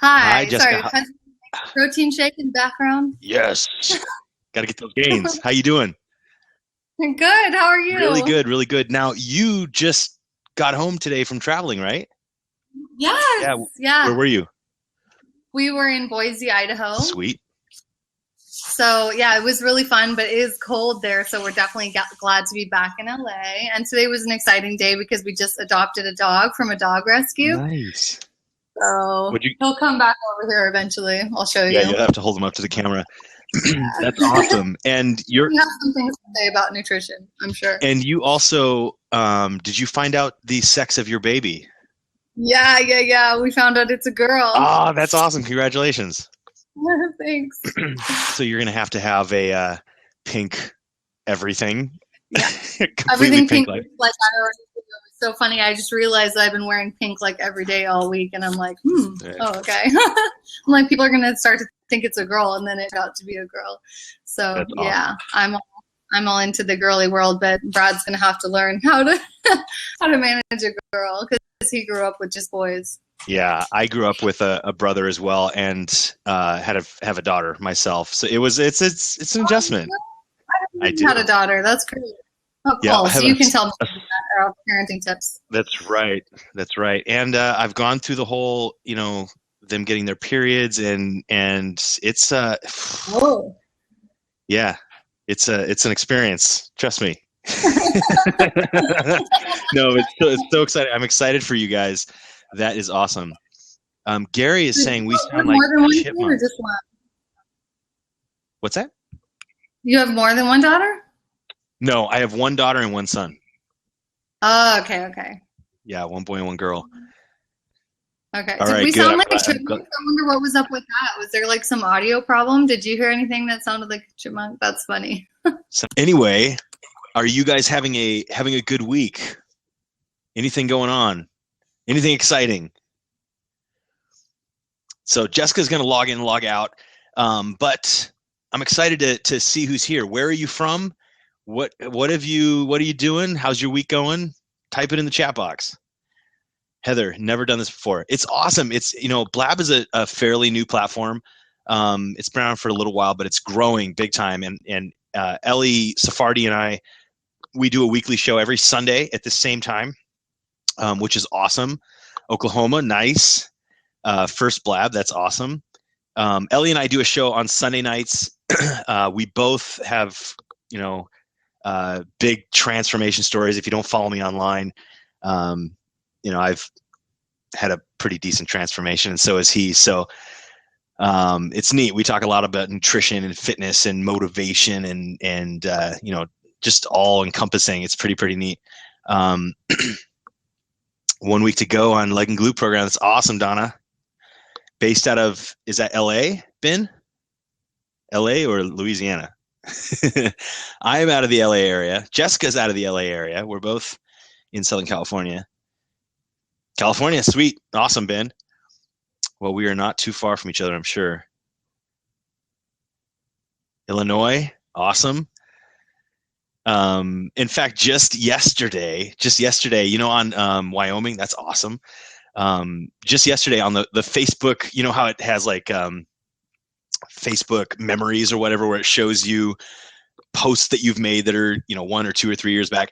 Hi, Hi. Jessica. Sorry, has protein shake in the background? Yes. Got to get those gains. How you doing? Good. How are Really you? good, really good. Now, you just got home today from traveling, right? Yes. Yeah. Where Yeah. were you? We were in Boise, Idaho. Sweet. So, yeah, it was really fun, but it is cold there. So, we're definitely glad to be back in LA. And today was an exciting day because we just adopted a dog from a dog rescue. Nice. So, Would you? he'll come back over here eventually. I'll show Yeah, you. you'll have to hold them up to the camera. That's awesome. And you're You have some things to say about nutrition, I'm sure. and you also did you find out the sex of your baby? Yeah. We found out it's a girl. Oh, that's awesome. Congratulations. Thanks. So you're gonna have to have a pink everything. Yeah. Completely Everything pink pink like. like I already do. It's so funny. I just realized that I've been wearing pink like every day all week, and I'm like, oh, okay. I'm like, people are gonna start to think it's a girl, and then it got to be a girl. So That's yeah, awesome. I'm all into the girly world, but Brad's gonna have to learn how to how to manage a girl because he grew up with just boys. Yeah, I grew up with a brother as well, and have a daughter myself. So it's an Oh, adjustment. I you had a do. daughter. That's great. Oh, Yeah, I cool. So have you can tell me about parenting tips. that's right. That's right. And I've gone through the whole, them getting their periods, and it's Oh. yeah, it's an experience. Trust me. No, it's so exciting. I'm excited for you guys. That is awesome. Gary is saying we You have sound like more than one kid or chipmunks. just one? What's that? You have more than one daughter? No, I have one daughter and one son. Oh, okay. Yeah, one boy and one girl. Okay. All Did right, we good. sound like I'm glad. chipmunks? I wonder what was up with that. Was there like some audio problem? Did you hear anything that sounded like a chipmunk? That's funny. So anyway, are you guys having a good week? Anything going on? Anything exciting? So Jessica's going to log in and log out, but I'm excited to see who's here. Where are you from? What are you doing? How's your week going? Type it in the chat box. Heather, never done this before. It's awesome. It's Blab is a fairly new platform. It's been around for a little while, but it's growing big time. And Ellie Safardi and we do a weekly show every Sunday at the same time, which is awesome. Oklahoma, nice. First Blab, that's awesome. Ellie and I do a show on Sunday nights. We both have, big transformation stories. If you don't follow me online, I've had a pretty decent transformation, and so has he. So it's neat. We talk a lot about nutrition and fitness and motivation and just all encompassing. It's pretty neat. 1 week to go on Leg and Glue program. That's awesome, Donna. Based out of, is that LA, Ben? LA or Louisiana? I'm out of the LA area. Jessica's out of the LA area. We're both in Southern California. California, sweet. Awesome, Ben. Well, we are not too far from each other, I'm sure. Illinois, awesome. In fact, just yesterday, on Wyoming, that's awesome. Just yesterday on the Facebook, you know how it has like Facebook memories or whatever, where it shows you posts that you've made that are 1 or 2 or 3 years back.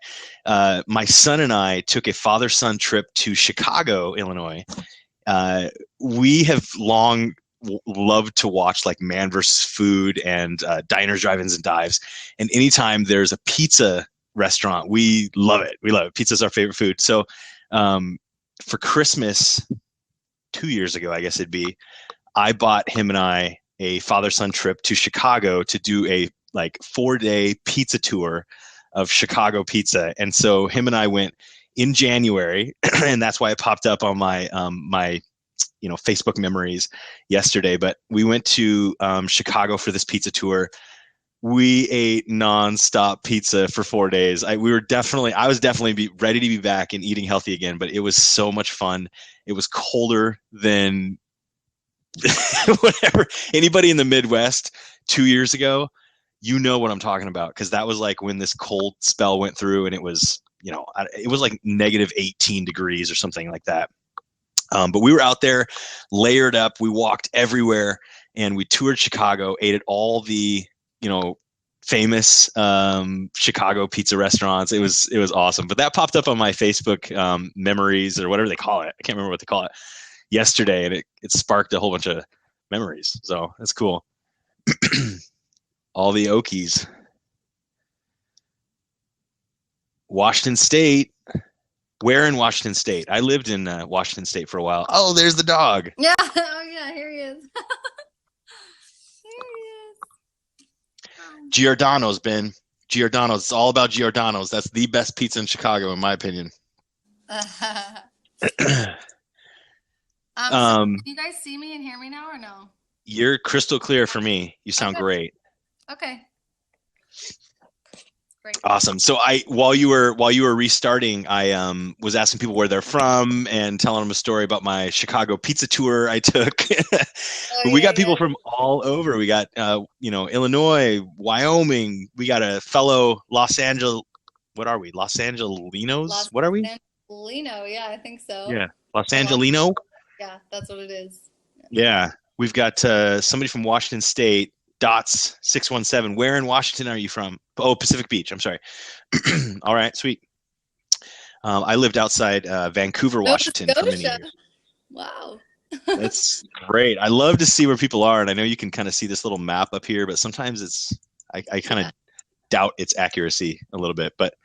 My son and I took a father-son trip to Chicago, Illinois. We have long loved to watch like Man vs. Food and diners, drive-ins, and dives. And anytime there's a pizza restaurant, we love it. Pizza's our favorite food. So for Christmas 2 years ago, I guess it'd be, I bought him and I a father-son trip to Chicago to do a 4-day pizza tour of Chicago pizza. And so him and I went in January, and that's why it popped up on my my Facebook memories yesterday. But we went to Chicago for this pizza tour. We ate nonstop pizza for 4 days. I was definitely ready to be back and eating healthy again, but it was so much fun. It was colder than whatever. Anybody in the Midwest 2 years ago, you know what I'm talking about, because that was like when this cold spell went through, and it was, it was like -18 degrees or something like that. But we were out there layered up. We walked everywhere and we toured Chicago, ate at all the, famous Chicago pizza restaurants. It was awesome. But that popped up on my Facebook memories or whatever they call it. I can't remember what they call it yesterday. And it sparked a whole bunch of memories. So that's cool. All the Okies. Washington State. Where in Washington State? I lived in Washington State for a while. Oh, there's the dog. Yeah. Oh, yeah. Here he is. There he is. Giordano's, Ben. Giordano's. It's all about Giordano's. That's the best pizza in Chicago, in my opinion. So can you guys see me and hear me now or no? You're crystal clear for me. You sound great. Okay. Great. Awesome. So while you were restarting, I was asking people where they're from and telling them a story about my Chicago pizza tour I took. We got people from all over. We got Illinois, Wyoming. We got a fellow Los Angeles. What are we? Los Angelinos? What are we? Angelino, yeah, I think so. Yeah, Los Angelino. Yeah, that's what it is. Yeah, we've got somebody from Washington State. Dots 617. Where in Washington are you from? Oh, Pacific Beach. I'm sorry. All right, sweet. I lived outside Vancouver, Washington for many years. Wow. That's great. I love to see where people are, and I know you can kind of see this little map up here, but sometimes I kind of doubt its accuracy a little bit. But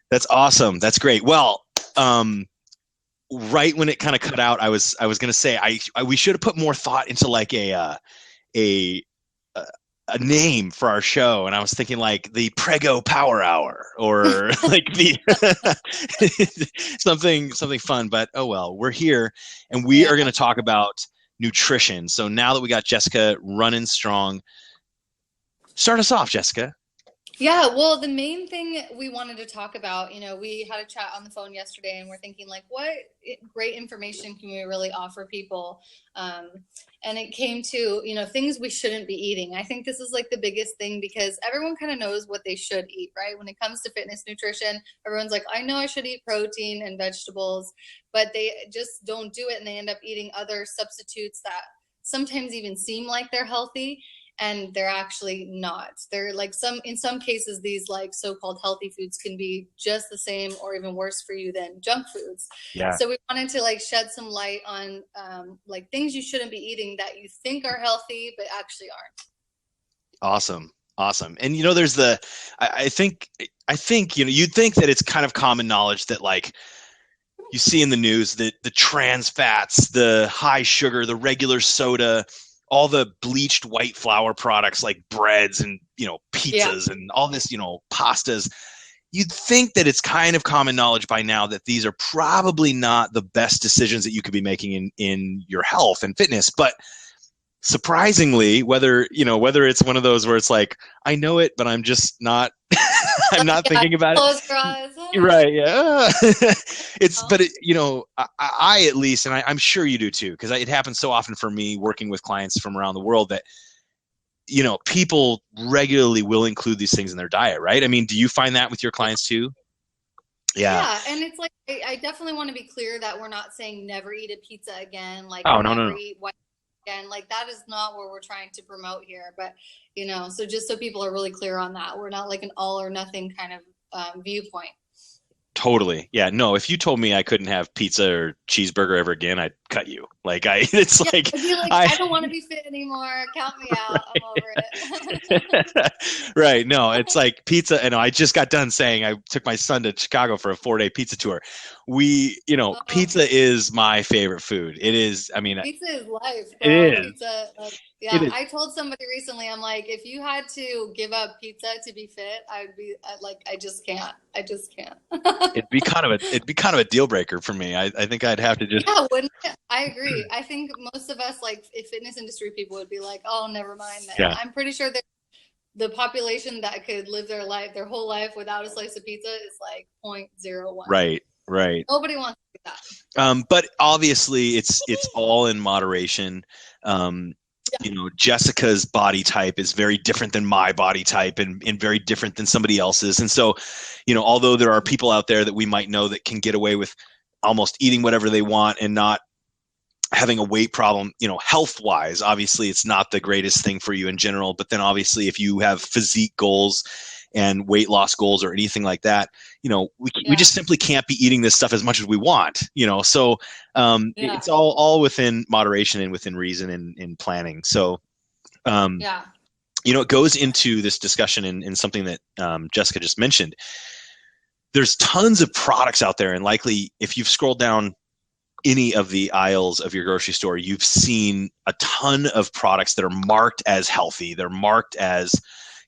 that's awesome. That's great. Well, right when it kind of cut out, I was going to say we should have put more thought into like a name for our show, and I was thinking like the Prego Power Hour or like the something fun. But oh well, we're here, and we are going to talk about nutrition. So now that we got Jessica running strong, start us off, Jessica. Yeah, well, the main thing we wanted to talk about, we had a chat on the phone yesterday, and we're thinking like, what great information can we really offer people? And it came to, things we shouldn't be eating. I think this is like the biggest thing because everyone kind of knows what they should eat, right? When it comes to fitness nutrition, everyone's like, I know I should eat protein and vegetables, but they just don't do it. And they end up eating other substitutes that sometimes even seem like they're healthy. And they're actually not. They're like in some cases, these like so-called healthy foods can be just the same or even worse for you than junk foods. Yeah. So we wanted to like shed some light on like things you shouldn't be eating that you think are healthy, but actually aren't. Awesome. And there's I think, you'd think that it's kind of common knowledge that like you see in the news that the trans fats, the high sugar, the regular soda, all the bleached white flour products like breads and, pizzas and all this, pastas. You'd think that it's kind of common knowledge by now that these are probably not the best decisions that you could be making in your health and fitness. But surprisingly, whether it's one of those where it's like, I know it, but I'm just not, I'm not thinking about Close your eyes. Right. Yeah. But I at least, and I'm sure you do too, because it happens so often for me working with clients from around the world that, people regularly will include these things in their diet, right? I mean, do you find that with your clients too? Yeah. And it's like, I definitely want to be clear that we're not saying never eat a pizza again. Like, no. Eat white again. Like that is not what we're trying to promote here. But, so just so people are really clear on that, we're not like an all or nothing kind of viewpoint. Totally. Yeah. No, if you told me I couldn't have pizza or cheeseburger ever again, I'd cut you. Like I don't want to be fit anymore. Count me out. I'm over it. Right. No, it's like pizza. And I just got done saying I took my son to Chicago for a 4-day pizza tour. Pizza is my favorite food. It is. I mean, pizza is life. Bro. It is. Pizza, I told somebody recently, I'm like, if you had to give up pizza to be fit, I'd be like, I just can't. It'd be kind of a deal breaker for me. I think I'd have to just. Yeah, wouldn't it? I agree. I think most of us, like fitness industry people, would be like, oh, never mind that. Yeah. I'm pretty sure that the population that could live their whole life without a slice of pizza is like 0.01. Right. Nobody wants to do that. But obviously, it's all in moderation. Jessica's body type is very different than my body type and very different than somebody else's. And so, although there are people out there that we might know that can get away with almost eating whatever they want and not having a weight problem, health wise, obviously it's not the greatest thing for you in general. But then obviously if you have physique goals and weight loss goals or anything like that, we just simply can't be eating this stuff as much as we want, so it's all within moderation and within reason and planning. So, it goes into this discussion and something that Jessica just mentioned. There's tons of products out there, and likely if you've scrolled down any of the aisles of your grocery store, you've seen a ton of products that are marked as healthy. They're marked as,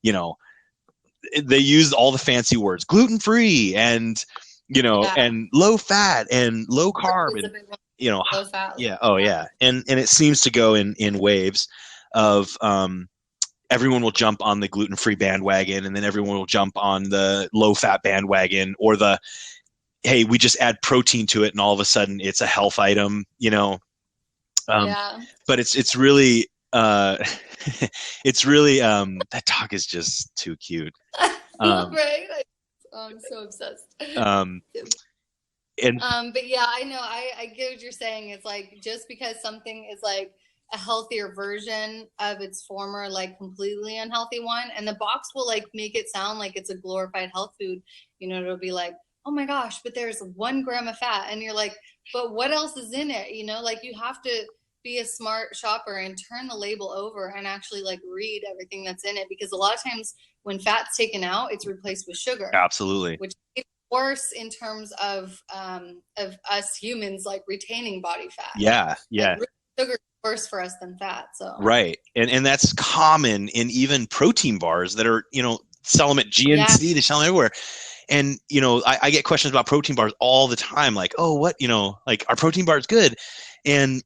they use all the fancy words, gluten-free and, and low fat and low carb and, low fat. Yeah. Oh yeah. And it seems to go in waves of, everyone will jump on the gluten-free bandwagon, and then everyone will jump on the low-fat bandwagon, or the, hey, we just add protein to it and all of a sudden it's a health item, but it's really, it's really, that dog is just too cute. Right. I'm so obsessed. And but yeah, I know, I get what you're saying. It's like, just because something is like a healthier version of its former, like completely unhealthy one, and the box will like make it sound like it's a glorified health food, it'll be like, oh my gosh, but there's 1 gram of fat. And you're like, but what else is in it? Like, you have to be a smart shopper and turn the label over and actually like read everything that's in it. Because a lot of times when fat's taken out, it's replaced with sugar. Absolutely. Which is worse in terms of us humans, like retaining body fat. Yeah. Yeah. Like, sugar is worse for us than fat. So. Right. And that's common in even protein bars that are, sell them at GNC, they sell them everywhere. And, I get questions about protein bars all the time. Like, oh, what, like, are protein bars good? And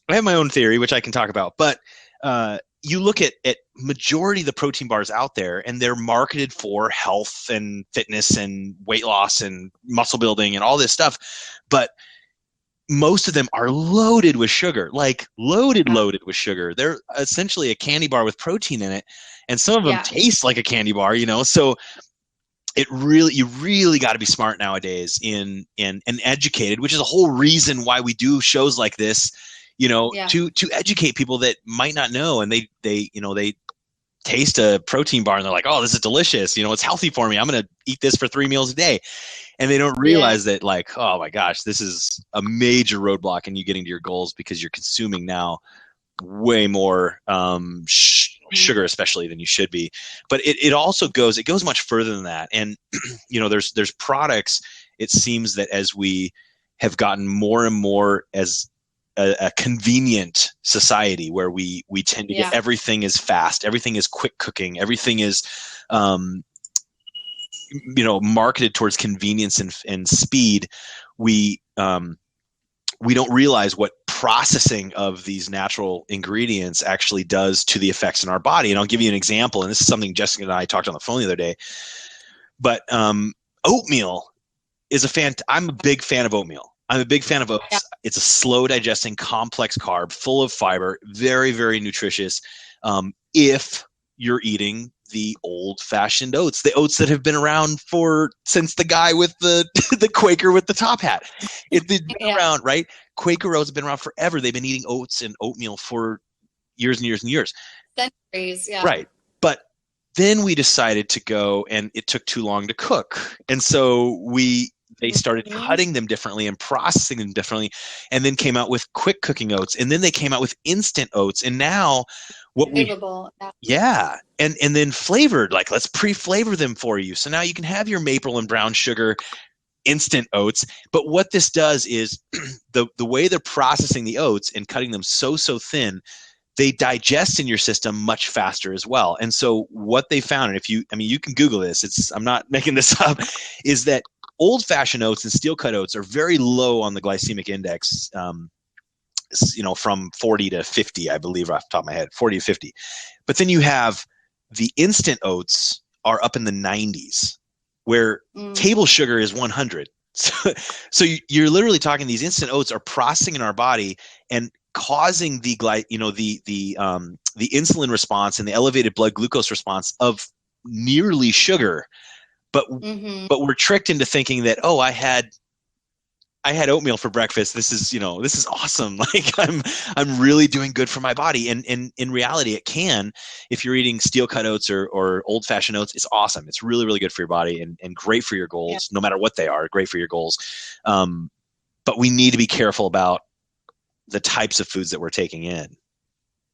I have my own theory, which I can talk about. But you look at majority of the protein bars out there, and they're marketed for health and fitness and weight loss and muscle building and all this stuff. But most of them are loaded with sugar, like loaded with sugar. They're essentially a candy bar with protein in it. And some of them taste like a candy bar, so you really got to be smart nowadays and educated, which is a whole reason why we do shows like this, to educate people that might not know. And they taste a protein bar and they're like, oh, this is delicious. It's healthy for me. I'm going to eat this for 3 meals a day. And they don't realize that, like, oh my gosh, this is a major roadblock in you getting to your goals, because you're consuming now way more sugar, especially, than you should be. But it also goes much further than that. And there's products, it seems that as we have gotten more and more as a convenient society, where we tend to get everything is fast, everything is quick cooking, everything is marketed towards convenience and speed, we don't realize what processing of these natural ingredients actually does to the effects in our body. And I'll give you an example. And this is something Jessica and I talked on the phone the other day. But oatmeal is I'm a big fan of oatmeal. I'm a big fan of oats. Yeah. It's a slow digesting, complex carb, full of fiber, very, very nutritious. If you're eating the old-fashioned oats, the oats that have been around since the guy with the Quaker with the top hat. They've been around, right? Quaker oats have been around forever. They've been eating oats and oatmeal for years and years and years. Centuries, yeah. Right. But then we decided to go, and it took too long to cook. And so they started cutting them differently and processing them differently, and then came out with quick cooking oats, and then they came out with instant oats. And now and then flavored, like, let's pre-flavor them for you. So now you can have your maple and brown sugar instant oats. But what this does is the way they're processing the oats and cutting them so thin, they digest in your system much faster as well. And so what they found, and you can Google this, I'm not making this up, is that old-fashioned oats and steel-cut oats are very low on the glycemic index, from 40 to 50, I believe, off the top of my head, 40 to 50. But then you have the instant oats are up in the 90s, where table sugar is 100. So you're literally talking, these instant oats are processing in our body and causing the insulin response and the elevated blood glucose response of nearly sugar. But we're tricked into thinking that, oh, I had I had oatmeal for breakfast. This is, this is awesome. Like I'm really doing good for my body. And in reality, it can, if you're eating steel cut oats or old fashioned oats, it's awesome. It's really, really good for your body and great for your goals, no matter what they are, great for your goals. But we need to be careful about the types of foods that we're taking in.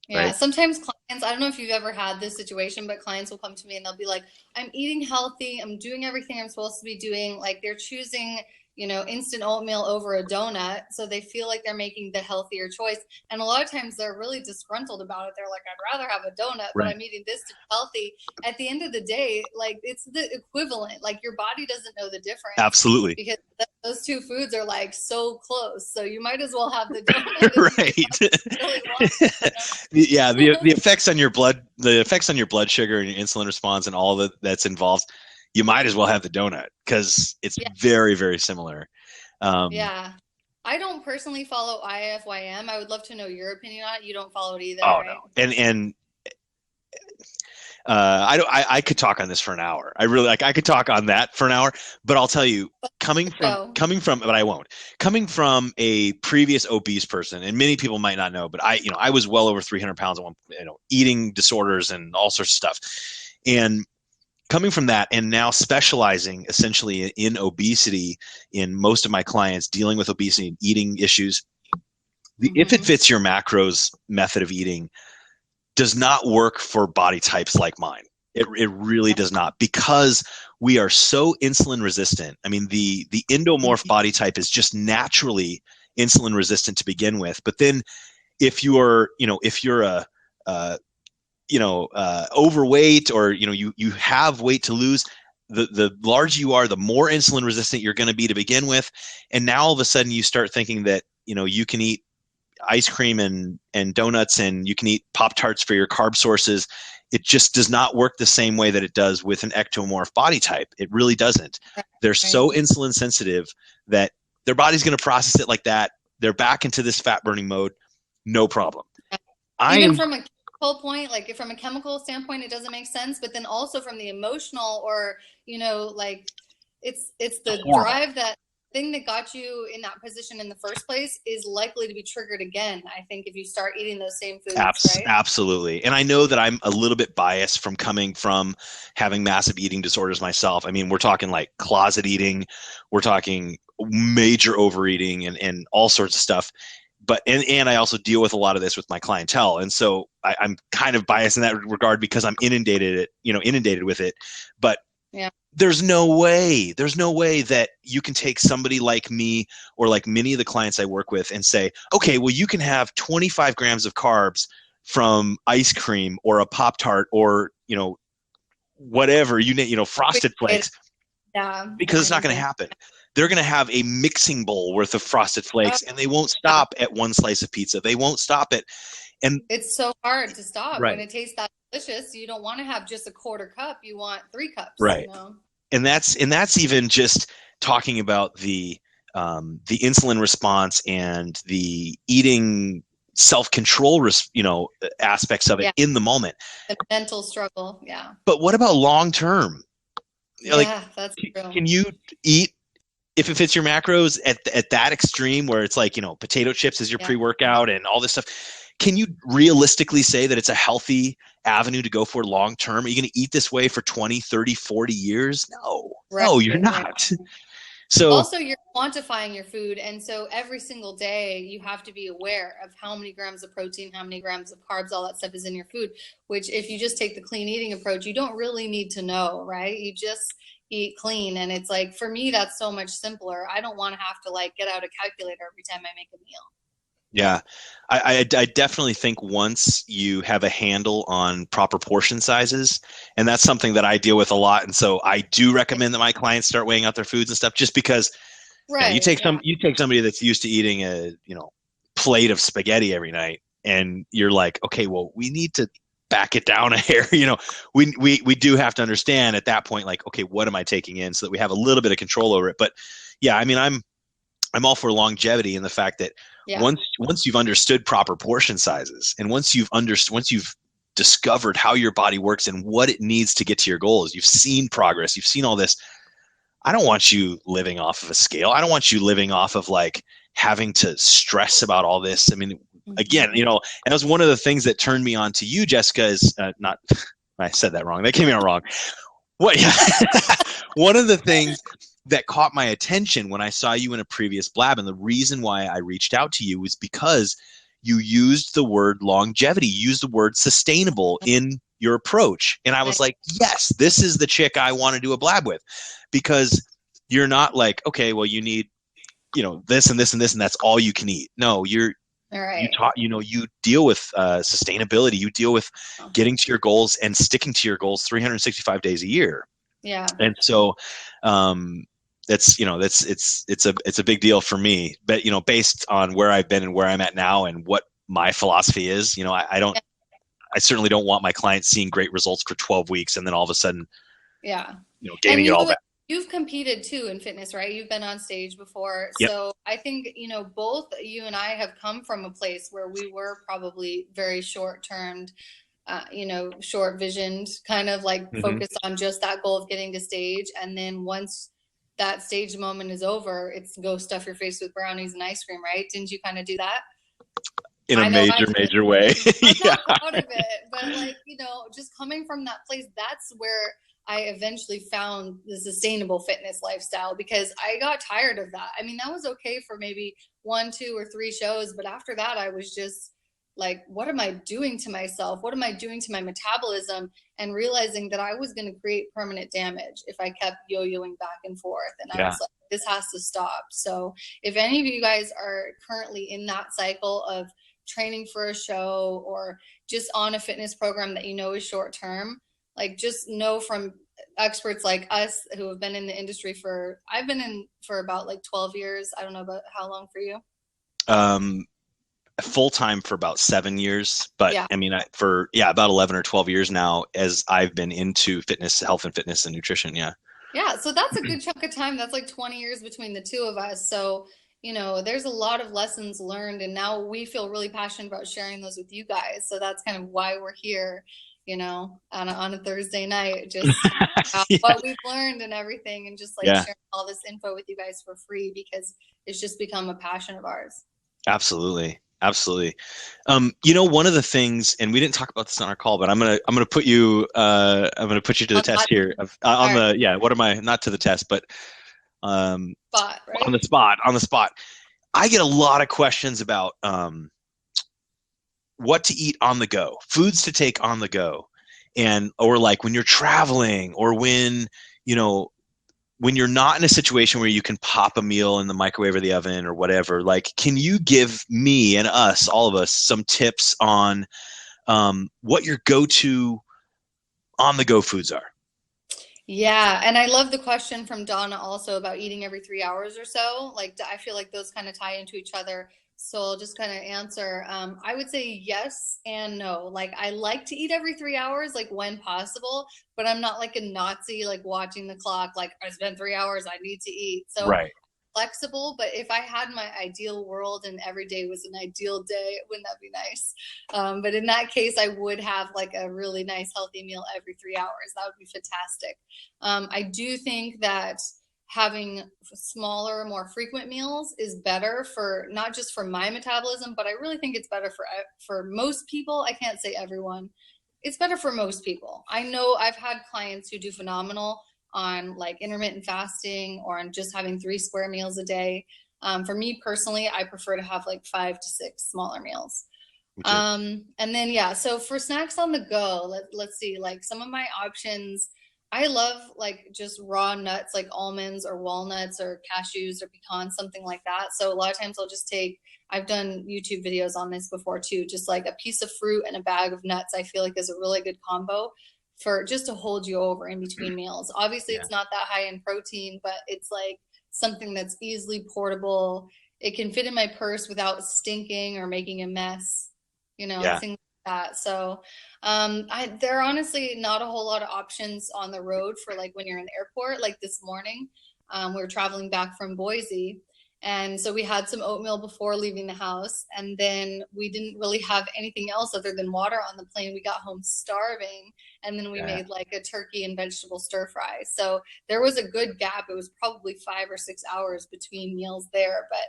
Yeah, right? sometimes clients, I don't know if you've ever had this situation, but clients will come to me and they'll be like, I'm eating healthy, I'm doing everything I'm supposed to be doing. Like they're choosing, instant oatmeal over a donut. So they feel like they're making the healthier choice. And a lot of times they're really disgruntled about it. They're like, I'd rather have a donut, but I'm eating this to be healthy. At the end of the day, like it's the equivalent. Like your body doesn't know the difference. Absolutely. Because those two foods are like so close. So you might as well have the donut. Right. Yeah. The effects on your blood, sugar and your insulin response and all that's involved, you might as well have the donut because it's very, very similar. Yeah. I don't personally follow IFYM. I would love to know your opinion on it. You don't follow it either, oh, right? No. And I could talk on this for an hour. I could talk on that for an hour, but I'll tell you, coming from, but I won't. Coming from a previous obese person, and many people might not know, but I was well over 300 pounds at one, eating disorders and all sorts of stuff. And coming from that and now specializing essentially in obesity in most of my clients dealing with obesity and eating issues, if it fits your macros method of eating does not work for body types like mine. It really does not, because we are so insulin resistant. I mean, the endomorph body type is just naturally insulin resistant to begin with. But then if you're overweight or, you have weight to lose, the larger you are, the more insulin resistant you're going to be to begin with. And now all of a sudden you start thinking that, you can eat ice cream and donuts and you can eat Pop-Tarts for your carb sources. It just does not work the same way that it does with an ectomorph body type. It really doesn't. They're so insulin sensitive that their body's going to process it like that. They're back into this fat burning mode. No problem. From a chemical point, like from a chemical standpoint, it doesn't make sense. But then also from the emotional or, it's the drive, that thing that got you in that position in the first place is likely to be triggered again, I think, if you start eating those same foods. Right? Absolutely. And I know that I'm a little bit biased from coming from having massive eating disorders myself. I mean, we're talking like closet eating, we're talking major overeating and all sorts of stuff. But and I also deal with a lot of this with my clientele. And so I'm kind of biased in that regard because I'm inundated with it. But there's no way that you can take somebody like me or like many of the clients I work with and say, okay, well, you can have 25 grams of carbs from ice cream or a Pop-Tart or, whatever, Frosted Flakes. Yeah. Because it's not going to happen. They're going to have a mixing bowl worth of Frosted Flakes and they won't stop at one slice of pizza. They won't stop it. And it's so hard to stop when it tastes that delicious. You don't want to have just a quarter cup. You want 3 cups. Right. And that's even just talking about the insulin response and the eating self-control, aspects of it in the moment. The mental struggle. Yeah. But what about long-term? That's true. Can you eat, if it fits your macros at that extreme where it's like, potato chips is your pre-workout and all this stuff? Can you realistically say that it's a healthy avenue to go for long term? Are you going to eat this way for 20, 30, 40 years? No. No, you're not. So also, you're quantifying your food. And so every single day you have to be aware of how many grams of protein, how many grams of carbs, all that stuff is in your food, which if you just take the clean eating approach, you don't really need to know, right? You just eat clean. And it's like, for me, that's so much simpler. I don't want to have to get out a calculator every time I make a meal. Yeah, I definitely think once you have a handle on proper portion sizes, and that's something that I deal with a lot. And so I do recommend that my clients start weighing out their foods and stuff, just because you take somebody that's used to eating a plate of spaghetti every night, and you're like, okay, well, we need to back it down a hair. We do have to understand at that point, like, okay, what am I taking in, so that we have a little bit of control over it. But yeah, I mean, I'm all for longevity and the fact that once you've understood proper portion sizes and once you've discovered how your body works and what it needs to get to your goals, you've seen progress, you've seen all this, I don't want you living off of a scale. I don't want you living off of like having to stress about all this. I mean, again, and that was one of the things that turned me on to you, Jessica, is not, I said that wrong. That came out wrong. What? Yeah. One of the things that caught my attention when I saw you in a previous blab, and the reason why I reached out to you was because you used the word longevity, you used the word sustainable in your approach. And I was like, yes, this is the chick I want to do a blab with, because you're not like, okay, well, you need, this and this and this, and that's all you can eat. No, you deal with sustainability. You deal with getting to your goals and sticking to your goals 365 days a year. Yeah. And so, it's a big deal for me, but, based on where I've been and where I'm at now and what my philosophy is, I certainly don't want my clients seeing great results for 12 weeks and then all of a sudden, gaining it all back. You've competed too in fitness, right? You've been on stage before. Yep. So I think, both you and I have come from a place where we were probably very short-termed, short visioned, kind of like focused on just that goal of getting to stage. And then once that stage moment is over, it's go stuff your face with brownies and ice cream, right? Didn't you kind of do that? In a major way. I'm not proud of it, but like, just coming from that place, that's where I eventually found the sustainable fitness lifestyle, because I got tired of that. I mean, that was okay for maybe 1, 2, or 3 shows, but after that, I was just like, what am I doing to myself? What am I doing to my metabolism? And realizing that I was going to create permanent damage if I kept yo-yoing back and forth. And I was like, this has to stop. So if any of you guys are currently in that cycle of training for a show or just on a fitness program that is short term, like, just know from experts like us who have been in the industry I've been in for about like 12 years. I don't know about how long for you. Full time for about 7 years, but I mean, about 11 or 12 years now, as I've been into fitness, health and fitness and nutrition. Yeah. So that's a good chunk of time. That's like 20 years between the two of us. So, there's a lot of lessons learned, and now we feel really passionate about sharing those with you guys. So that's kind of why we're here, on a Thursday night, just what we've learned and everything, and just like sharing all this info with you guys for free, because it's just become a passion of ours. Absolutely. One of the things, and we didn't talk about this on our call, but I'm gonna put you to the test here. What am I, not to the test, but spot, right? on the spot. I get a lot of questions about what to eat on the go, foods to take on the go, or like when you're traveling, or when you're not in a situation where you can pop a meal in the microwave or the oven or whatever. Like, can you give me and all of us, some tips on what your go-to on-the-go foods are? Yeah, and I love the question from Donna also about eating every 3 hours or so. Like, I feel like those kind of tie into each other. So I'll just kind of answer. I would say yes and no. Like, I like to eat every 3 hours, like when possible, but I'm not like a Nazi, like watching the clock, like it's been 3 hours, I need to eat. So flexible, but if I had my ideal world and every day was an ideal day, wouldn't that be nice? But in that case, I would have like a really nice healthy meal every 3 hours. That would be fantastic. I do think that having smaller, more frequent meals is better for not just for my metabolism, but I really think it's better for most people. I can't say everyone. It's better for most people. I know I've had clients who do phenomenal on like intermittent fasting or on just having 3 square meals a day. For me personally, I prefer to have like 5 to 6 smaller meals. And then, so for snacks on the go, let's see, like some of my options, I love like just raw nuts, like almonds or walnuts or cashews or pecans, something like that. So a lot of times I've done YouTube videos on this before too, just like a piece of fruit and a bag of nuts, I feel like is a really good combo for just to hold you over in between meals. Obviously it's not that high in protein, but it's like something that's easily portable. It can fit in my purse without stinking or making a mess, things like that. So there are honestly not a whole lot of options on the road for like when you're in the airport. Like this morning, we were traveling back from Boise, And so we had some oatmeal before leaving the house, and then we didn't really have anything else other than water on the plane. We got home starving, and then we Yeah. made like a turkey and vegetable stir fry. So there was a good gap. It was probably 5 or 6 hours between meals there, but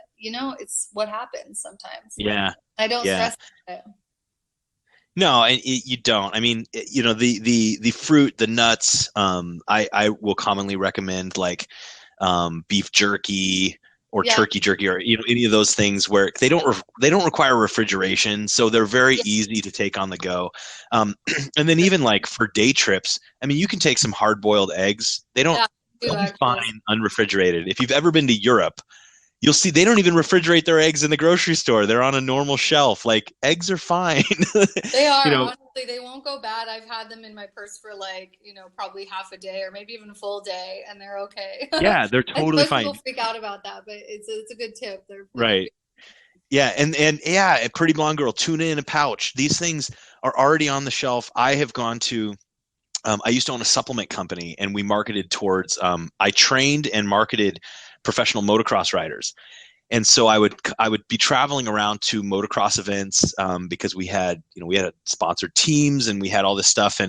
it's what happens sometimes. Yeah. I don't Yeah. stress it. No, and you don't. I mean, the fruit, the nuts. I will commonly recommend like beef jerky or Yeah, turkey jerky or any of those things where they don't require refrigeration, so they're very yeah, easy to take on the go. Um, and then even like for day trips, I mean, you can take some hard boiled eggs. yeah, They'll too, be actually. fine unrefrigerated. If you've ever been to Europe, you'll see they don't even refrigerate their eggs in the grocery store. They're on a normal shelf. Like eggs are fine. They you are, know, honestly, they won't go bad. I've had them in my purse for like, probably half a day or maybe even a full day, and they're okay. yeah, they're I totally suppose people fine. freak out about that, but it's a good tip. They're pretty Right. Yeah, and yeah, a pretty blonde girl, tuna in a pouch. These things are already on the shelf. I have gone to I used to own a supplement company and we marketed towards I trained and marketed professional motocross riders. And so I would be traveling around to motocross events because we had sponsored teams and we had all this stuff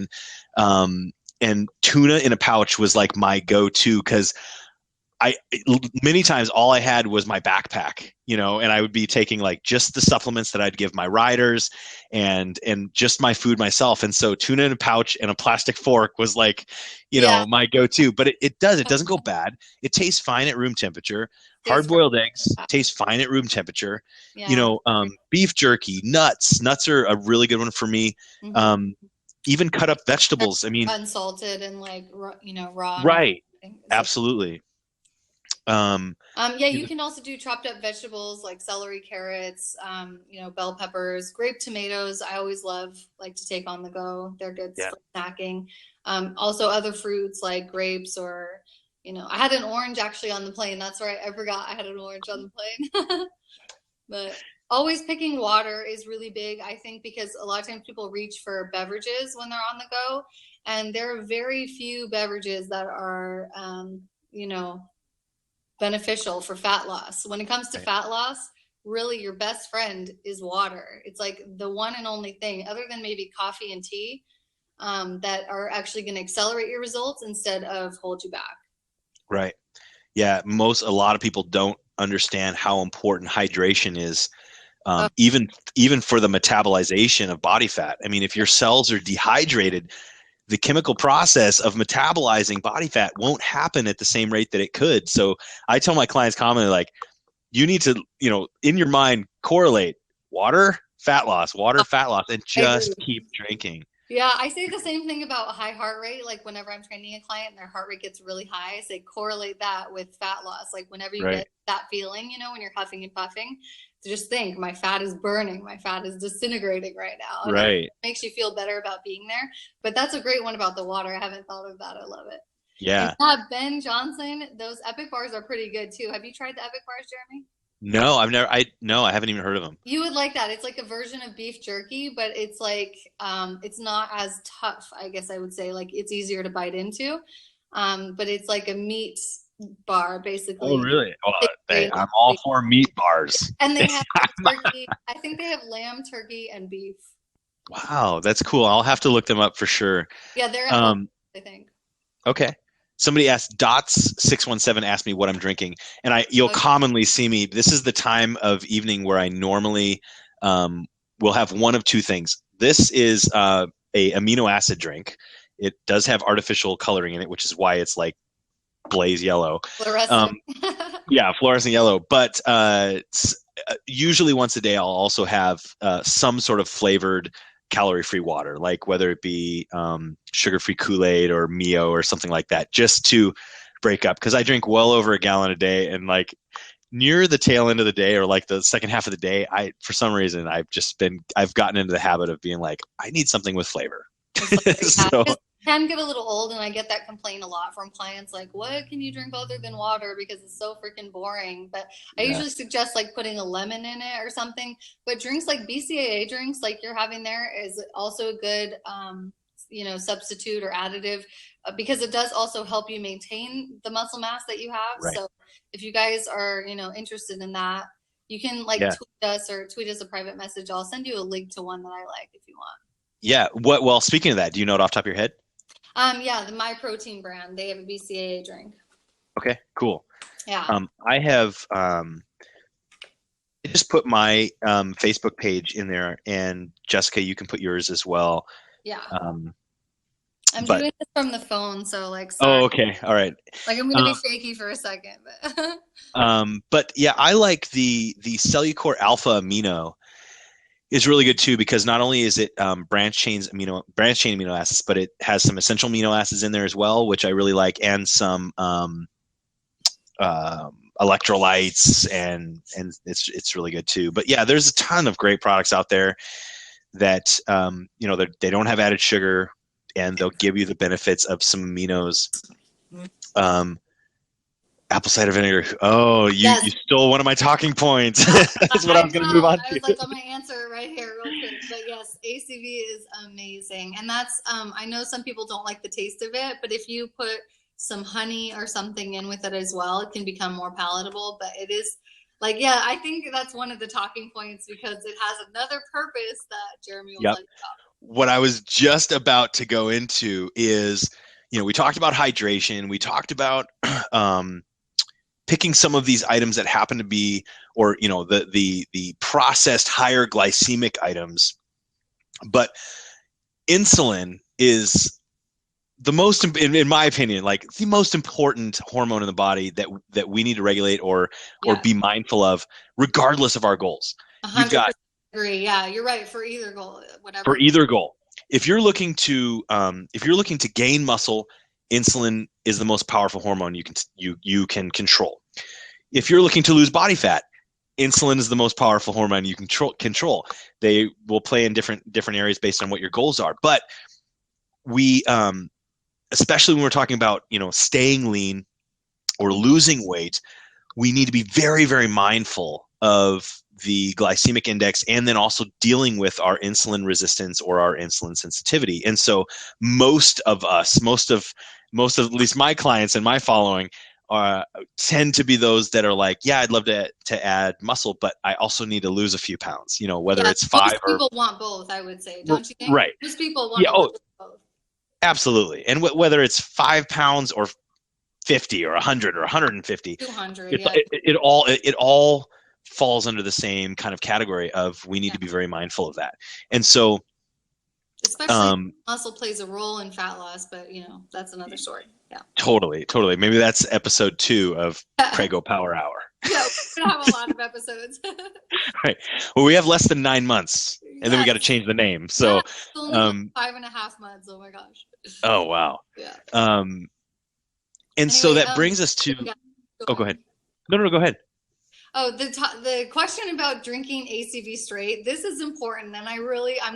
um, and tuna in a pouch was like my go-to because I many times all I had was my backpack, and I would be taking like just the supplements that I'd give my riders and just my food myself. And so tuna in a pouch and a plastic fork was like, yeah, my go-to. But it doesn't go bad. It tastes fine at room temperature. tastes great. Hard-boiled eggs taste fine at room temperature. Yeah. Beef jerky, nuts. Nuts are a really good one for me. Mm-hmm. Um, even cut up vegetables. I mean, Unsalted and like raw and right. everything. Absolutely. Um, Yeah, you can also do chopped up vegetables like celery, carrots, bell peppers, grape tomatoes. I always like to take on the go. They're good yeah. for snacking. Also other fruits like grapes or, I had an orange actually on the plane. That's right. I forgot I had an orange on the plane. But always picking water is really big, I think, because a lot of times people reach for beverages when they're on the go, and there are very few beverages that are, you know, beneficial for fat loss. When it comes to Right. fat loss, really your best friend is water. It's like the one and only thing, other than maybe coffee and tea, that are actually going to accelerate your results instead of hold you back. Right. Yeah. A lot of people don't understand how important hydration is, Oh, even for the metabolization of body fat. I mean, if your cells are dehydrated, the chemical process of metabolizing body fat won't happen at the same rate that it could. So I tell my clients commonly, like, you need to, in your mind, correlate water, fat loss, and I agree. just keep drinking. Yeah, I say the same thing about high heart rate. Like whenever I'm training a client and their heart rate gets really high, I say correlate that with fat loss. Like whenever you Right. get that feeling, when you're huffing and puffing, to just think my fat is burning, my fat is disintegrating right now. And it Right. makes you feel better about being there. But that's a great one about the water. I haven't thought of that. I love it. And Yeah. yeah, Ben Johnson, those Epic bars are pretty good too. Have you tried the Epic bars, Jeremy? No, no, I haven't even heard of them. You would like that. It's like a version of beef jerky, but it's like it's not as tough, I guess I would say. Like it's easier to bite into. But it's like a meat bar Oh, basically. really? Oh, I'm all for meat bars. And they have turkey. I think they have lamb, turkey, and beef. Wow, that's cool. I'll have to look them up for sure. Yeah, they're at home, Um, I think. okay. Somebody asked Dots617 asked me what I'm drinking, and you'll Okay. commonly see me. This is the time of evening where I normally will have one of two things. This is a amino acid drink. It does have artificial coloring in it, which is why it's like blaze yellow. Fluorescent. Um, yeah, fluorescent yellow. But usually once a day, I'll also have some sort of flavored calorie-free water, like whether it be sugar-free Kool-Aid or Mio or something like that, just to break up. Because I drink well over a gallon a day, and like near the tail end of the day or like the second half of the day, for some reason I've gotten into the habit of being like, I need something with flavor. So It can get a little old, and I get that complaint a lot from clients like, what can you drink other than water because it's so freaking boring? But I yeah, usually suggest like putting a lemon in it or something. But drinks like BCAA drinks like you're having there is also a good substitute or additive, because it does also help you maintain the muscle mass that you have. Right. So if you guys are, interested in that, you can tweet us a private message. I'll send you a link to one that I like if you want. Yeah. Well, speaking of that, do you know it off the top of your head? Yeah, the My Protein brand, they have a BCAA drink. Okay, cool. Yeah. I have just put my Facebook page in there, and Jessica, you can put yours as well. Yeah. I'm doing this from the phone, so sorry. Oh, okay. All right. I'm gonna be shaky for a second, but but yeah, I like the Cellucor Alpha Amino is really good too, because not only is it branched chain amino acids, but it has some essential amino acids in there as well, which I really like, and some electrolytes, and it's really good too. But yeah, there's a ton of great products out there that they don't have added sugar, and they'll give you the benefits of some aminos. Apple cider vinegar. Oh, you stole one of my talking points. That's what I was going to move on to. I was like, I'm going to answer right here real quick. But yes, ACV is amazing. And that's, I know some people don't like the taste of it, but if you put some honey or something in with it as well, it can become more palatable. But it is I think that's one of the talking points, because it has another purpose that Jeremy will tell you about. What I was just about to go into is, we talked about hydration. We talked about, picking some of these items that happen to be, or the processed higher glycemic items. But insulin is the most, in my opinion, the most important hormone in the body that we need to regulate or be mindful of, regardless of our goals. 100% agree. Yeah, you're right. For either goal, whatever. For either goal, if you're looking to gain muscle, insulin is the most powerful hormone you can control. If you're looking to lose body fat, insulin is the most powerful hormone you can control. They will play in different areas based on what your goals are. But we, especially when we're talking about staying lean or losing weight, we need to be very, very mindful of the glycemic index, and then also dealing with our insulin resistance or our insulin sensitivity. And so most of at least my clients and my following tend to be those that are like, yeah, I'd love to add muscle, but I also need to lose a few pounds, whether it's 5 most people want both, I would say, don't you think? Right. Most people want both. Absolutely. And whether it's 5 pounds or 50 or 100 or 150, 200, it all falls under the same kind of category of, we need to be very mindful of that. And so, especially muscle plays a role in fat loss, but that's another story. Yeah. Totally. Maybe that's episode 2 of Prego Power Hour. Yeah, we're gonna have a lot of episodes. Right. Well, we have less than 9 months, and then we got to change the name. So, 5.5 months. Oh my gosh. Oh wow. Yeah. And so that brings us to. Go ahead. No, go ahead. Oh, the question about drinking ACV straight, this is important, and I'm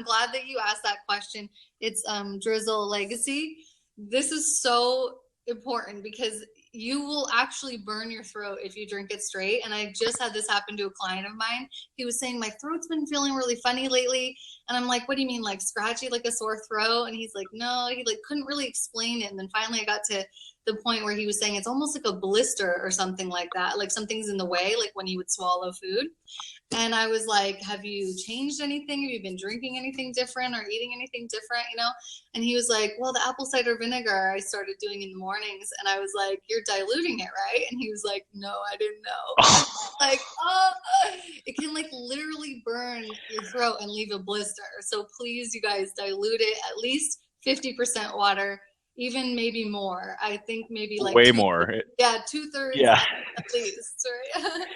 glad that you asked that question. It's Drizzle Legacy. This is so important, because you will actually burn your throat if you drink it straight. And I just had this happen to a client of mine. He was saying, my throat's been feeling really funny lately. And I'm like, what do you mean, like scratchy, like a sore throat? And he's like, no, he couldn't really explain it. And then finally I got to the point where he was saying it's almost like a blister or something like that. Like something's in the way, like when he would swallow food. And I was like, have you changed anything? Have you been drinking anything different or eating anything different, And he was like, well, the apple cider vinegar I started doing in the mornings. And I was like, you're diluting it, right? And he was like, no, I didn't know. It can literally burn your throat and leave a blister. So please, you guys, dilute it at least 50% water, even maybe more. I think maybe way more. Yeah, 2/3 at least, right?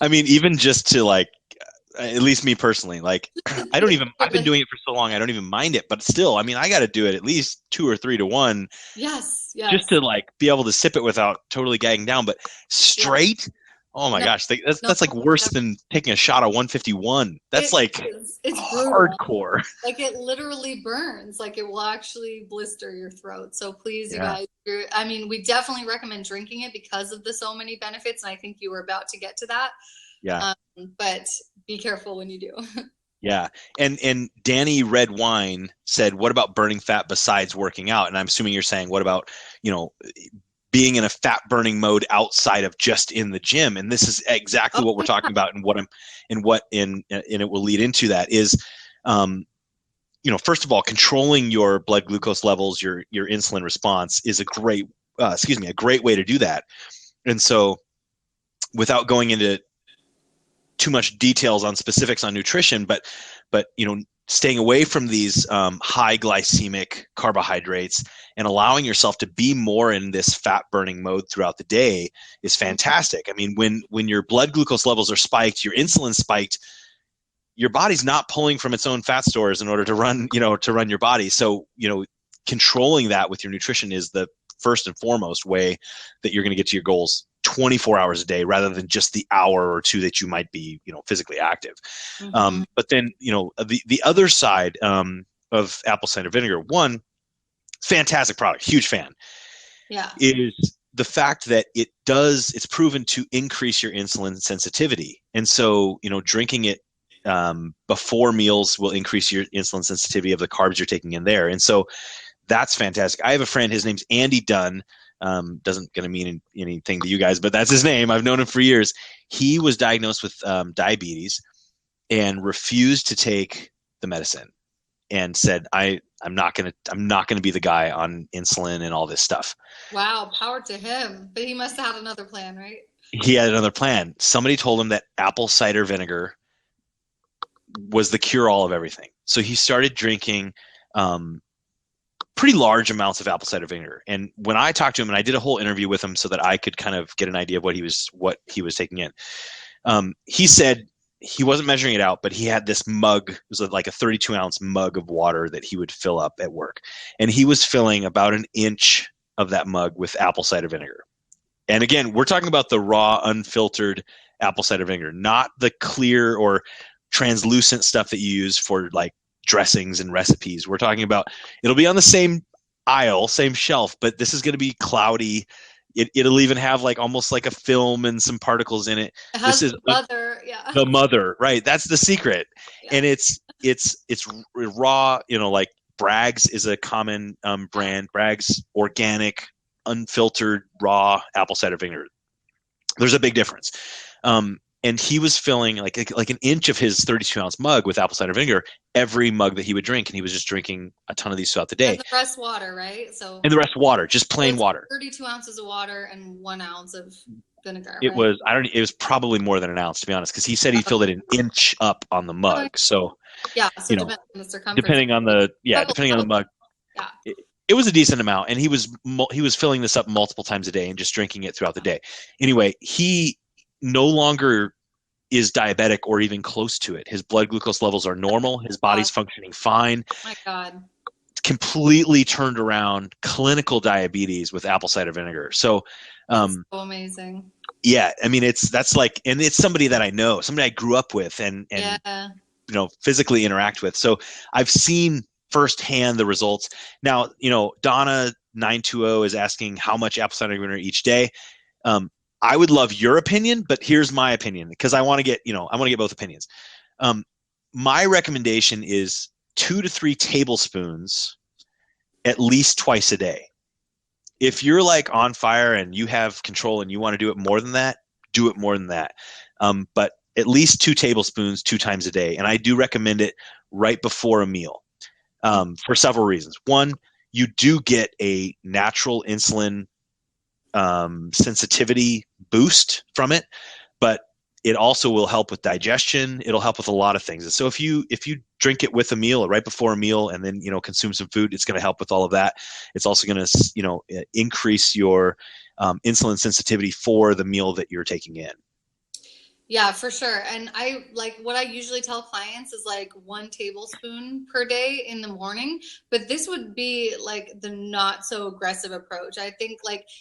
I mean, even just to at least me personally, I've been doing it for so long, I don't even mind it, but still, I mean, I got to do it at least 2 or 3 to 1. Yes. Just to be able to sip it without totally gagging down, but straight. Oh my gosh, that's worse than taking a shot of 151. That's it's hardcore. It literally burns. It will actually blister your throat. So please, you guys, we definitely recommend drinking it because of the so many benefits. And I think you were about to get to that. Yeah. But be careful when you do. Yeah. And Danny Red Wine said, what about burning fat besides working out? And I'm assuming you're saying, what about, you know, being in a fat burning mode outside of just in the gym? And this is exactly what we're talking about, and it will lead into that is, you know, first of all, controlling your blood glucose levels, your insulin response is a great way to do that. And so, without going into too much details on specifics on nutrition, but you know, staying away from these high glycemic carbohydrates and allowing yourself to be more in this fat burning mode throughout the day is fantastic. I mean, when your blood glucose levels are spiked, your insulin spiked, your body's not pulling from its own fat stores in order to run your body. So, you know, controlling that with your nutrition is the first and foremost way that you're going to get to your goals 24 hours a day, rather than just the hour or two that you might be, you know, physically active. But then, you know, the other side of apple cider vinegar, one, fantastic product, huge fan, is the fact that it's proven to increase your insulin sensitivity. And so, you know, drinking it before meals will increase your insulin sensitivity of the carbs you're taking in there. And so that's fantastic. I have a friend, his name's Andy Dunn. Doesn't going to mean anything to you guys, but that's his name. I've known him for years. He was diagnosed with diabetes and refused to take the medicine and said, I'm not going to be the guy on insulin and all this stuff. Wow. Power to him. But he must have had another plan, right? He had another plan. Somebody told him that apple cider vinegar was the cure-all of everything. So he started drinking pretty large amounts of apple cider vinegar. And when I talked to him, and I did a whole interview with him so that I could kind of get an idea of what he was taking in, he said he wasn't measuring it out, but he had this mug. It was like a 32-ounce mug of water that he would fill up at work. And he was filling about an inch of that mug with apple cider vinegar. And again, we're talking about the raw, unfiltered apple cider vinegar, not the clear or translucent stuff that you use for like dressings and recipes. We're talking about, it'll be on the same aisle, same shelf, but this is going to be cloudy. It'll even have like almost like a film and some particles in it. This is the mother, right? That's the secret. Yeah. And it's raw, you know, like Bragg's is a common brand. Bragg's organic, unfiltered, raw apple cider vinegar. There's a big difference. And he was filling like an inch of his 32-ounce mug with apple cider vinegar every mug that he would drink, and he was just drinking a ton of these throughout the day. And the rest water, right? And the rest water, just plain water. 32 ounces of water and 1 ounce of vinegar. It was probably more than an ounce, to be honest, because he said he filled it an inch up on the mug. So yeah, so you know, depending on the mug. Yeah. It was a decent amount, and he was filling this up multiple times a day and just drinking it throughout the day. Anyway, he no longer is diabetic or even close to it. His blood glucose levels are normal. His body's functioning fine. Oh my God. Completely turned around clinical diabetes with apple cider vinegar. So, so amazing. Yeah. I mean, that's like, and it's somebody that I know, somebody I grew up with and you know, physically interact with. So I've seen firsthand the results. Now, you know, Donna 920 is asking how much apple cider vinegar each day. I would love your opinion, but here's my opinion, because I want to get both opinions. My recommendation is 2 to 3 tablespoons at least twice a day. If you're like on fire and you have control and you want to do it more than that, do it more than that. But at least 2 tablespoons 2 times a day. And I do recommend it right before a meal for several reasons. One, you do get a natural insulin sensitivity boost from it, but it also will help with digestion. It'll help with a lot of things. And so if you drink it with a meal or right before a meal and then, you know, consume some food, it's going to help with all of that. It's also going to, you know, increase your insulin sensitivity for the meal that you're taking in. Yeah, for sure. And what I usually tell clients is like 1 tablespoon per day in the morning, but this would be like the not so aggressive approach. I think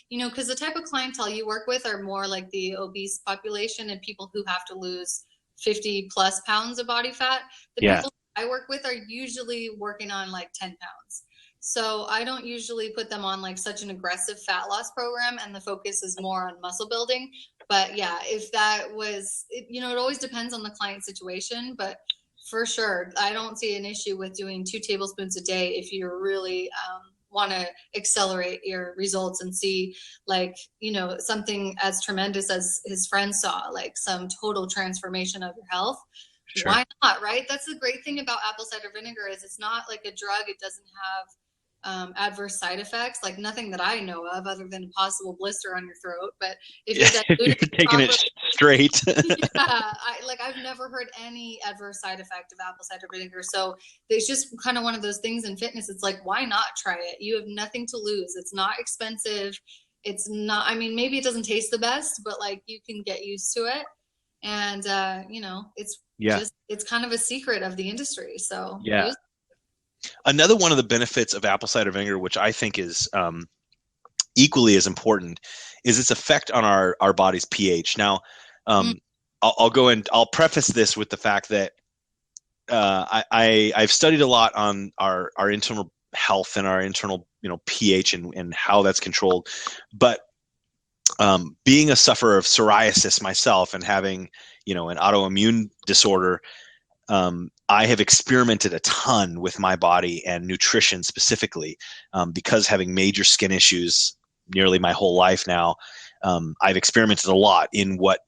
because the type of clientele you work with are more like the obese population and people who have to lose 50 plus pounds of body fat. The people I work with are usually working on like 10 pounds. So I don't usually put them on like such an aggressive fat loss program, and the focus is more on muscle building. But yeah, if that was, it always depends on the client situation. But For sure. I don't see an issue with doing 2 tablespoons a day if you really want to accelerate your results and see, like, something as tremendous as his friend saw, like some total transformation of your health. Sure. Why not, right? That's the great thing about apple cider vinegar is it's not like a drug. It doesn't have adverse side effects, like nothing that I know of other than a possible blister on your throat. But if you're taking it straight. I've never heard any adverse side effect of apple cider vinegar. So it's just kind of one of those things in fitness. It's like, why not try it? You have nothing to lose. It's not expensive. It's not, I mean, maybe it doesn't taste the best, but like you can get used to it. And, it's kind of a secret of the industry. So yeah. Another one of the benefits of apple cider vinegar, which I think is equally as important, is its effect on our body's pH. Now, I'll go and I'll preface this with the fact that I've studied a lot on our internal health and our internal pH and how that's controlled. But being a sufferer of psoriasis myself and having an autoimmune disorder, I have experimented a ton with my body and nutrition specifically, because having major skin issues nearly my whole life now, I've experimented a lot in what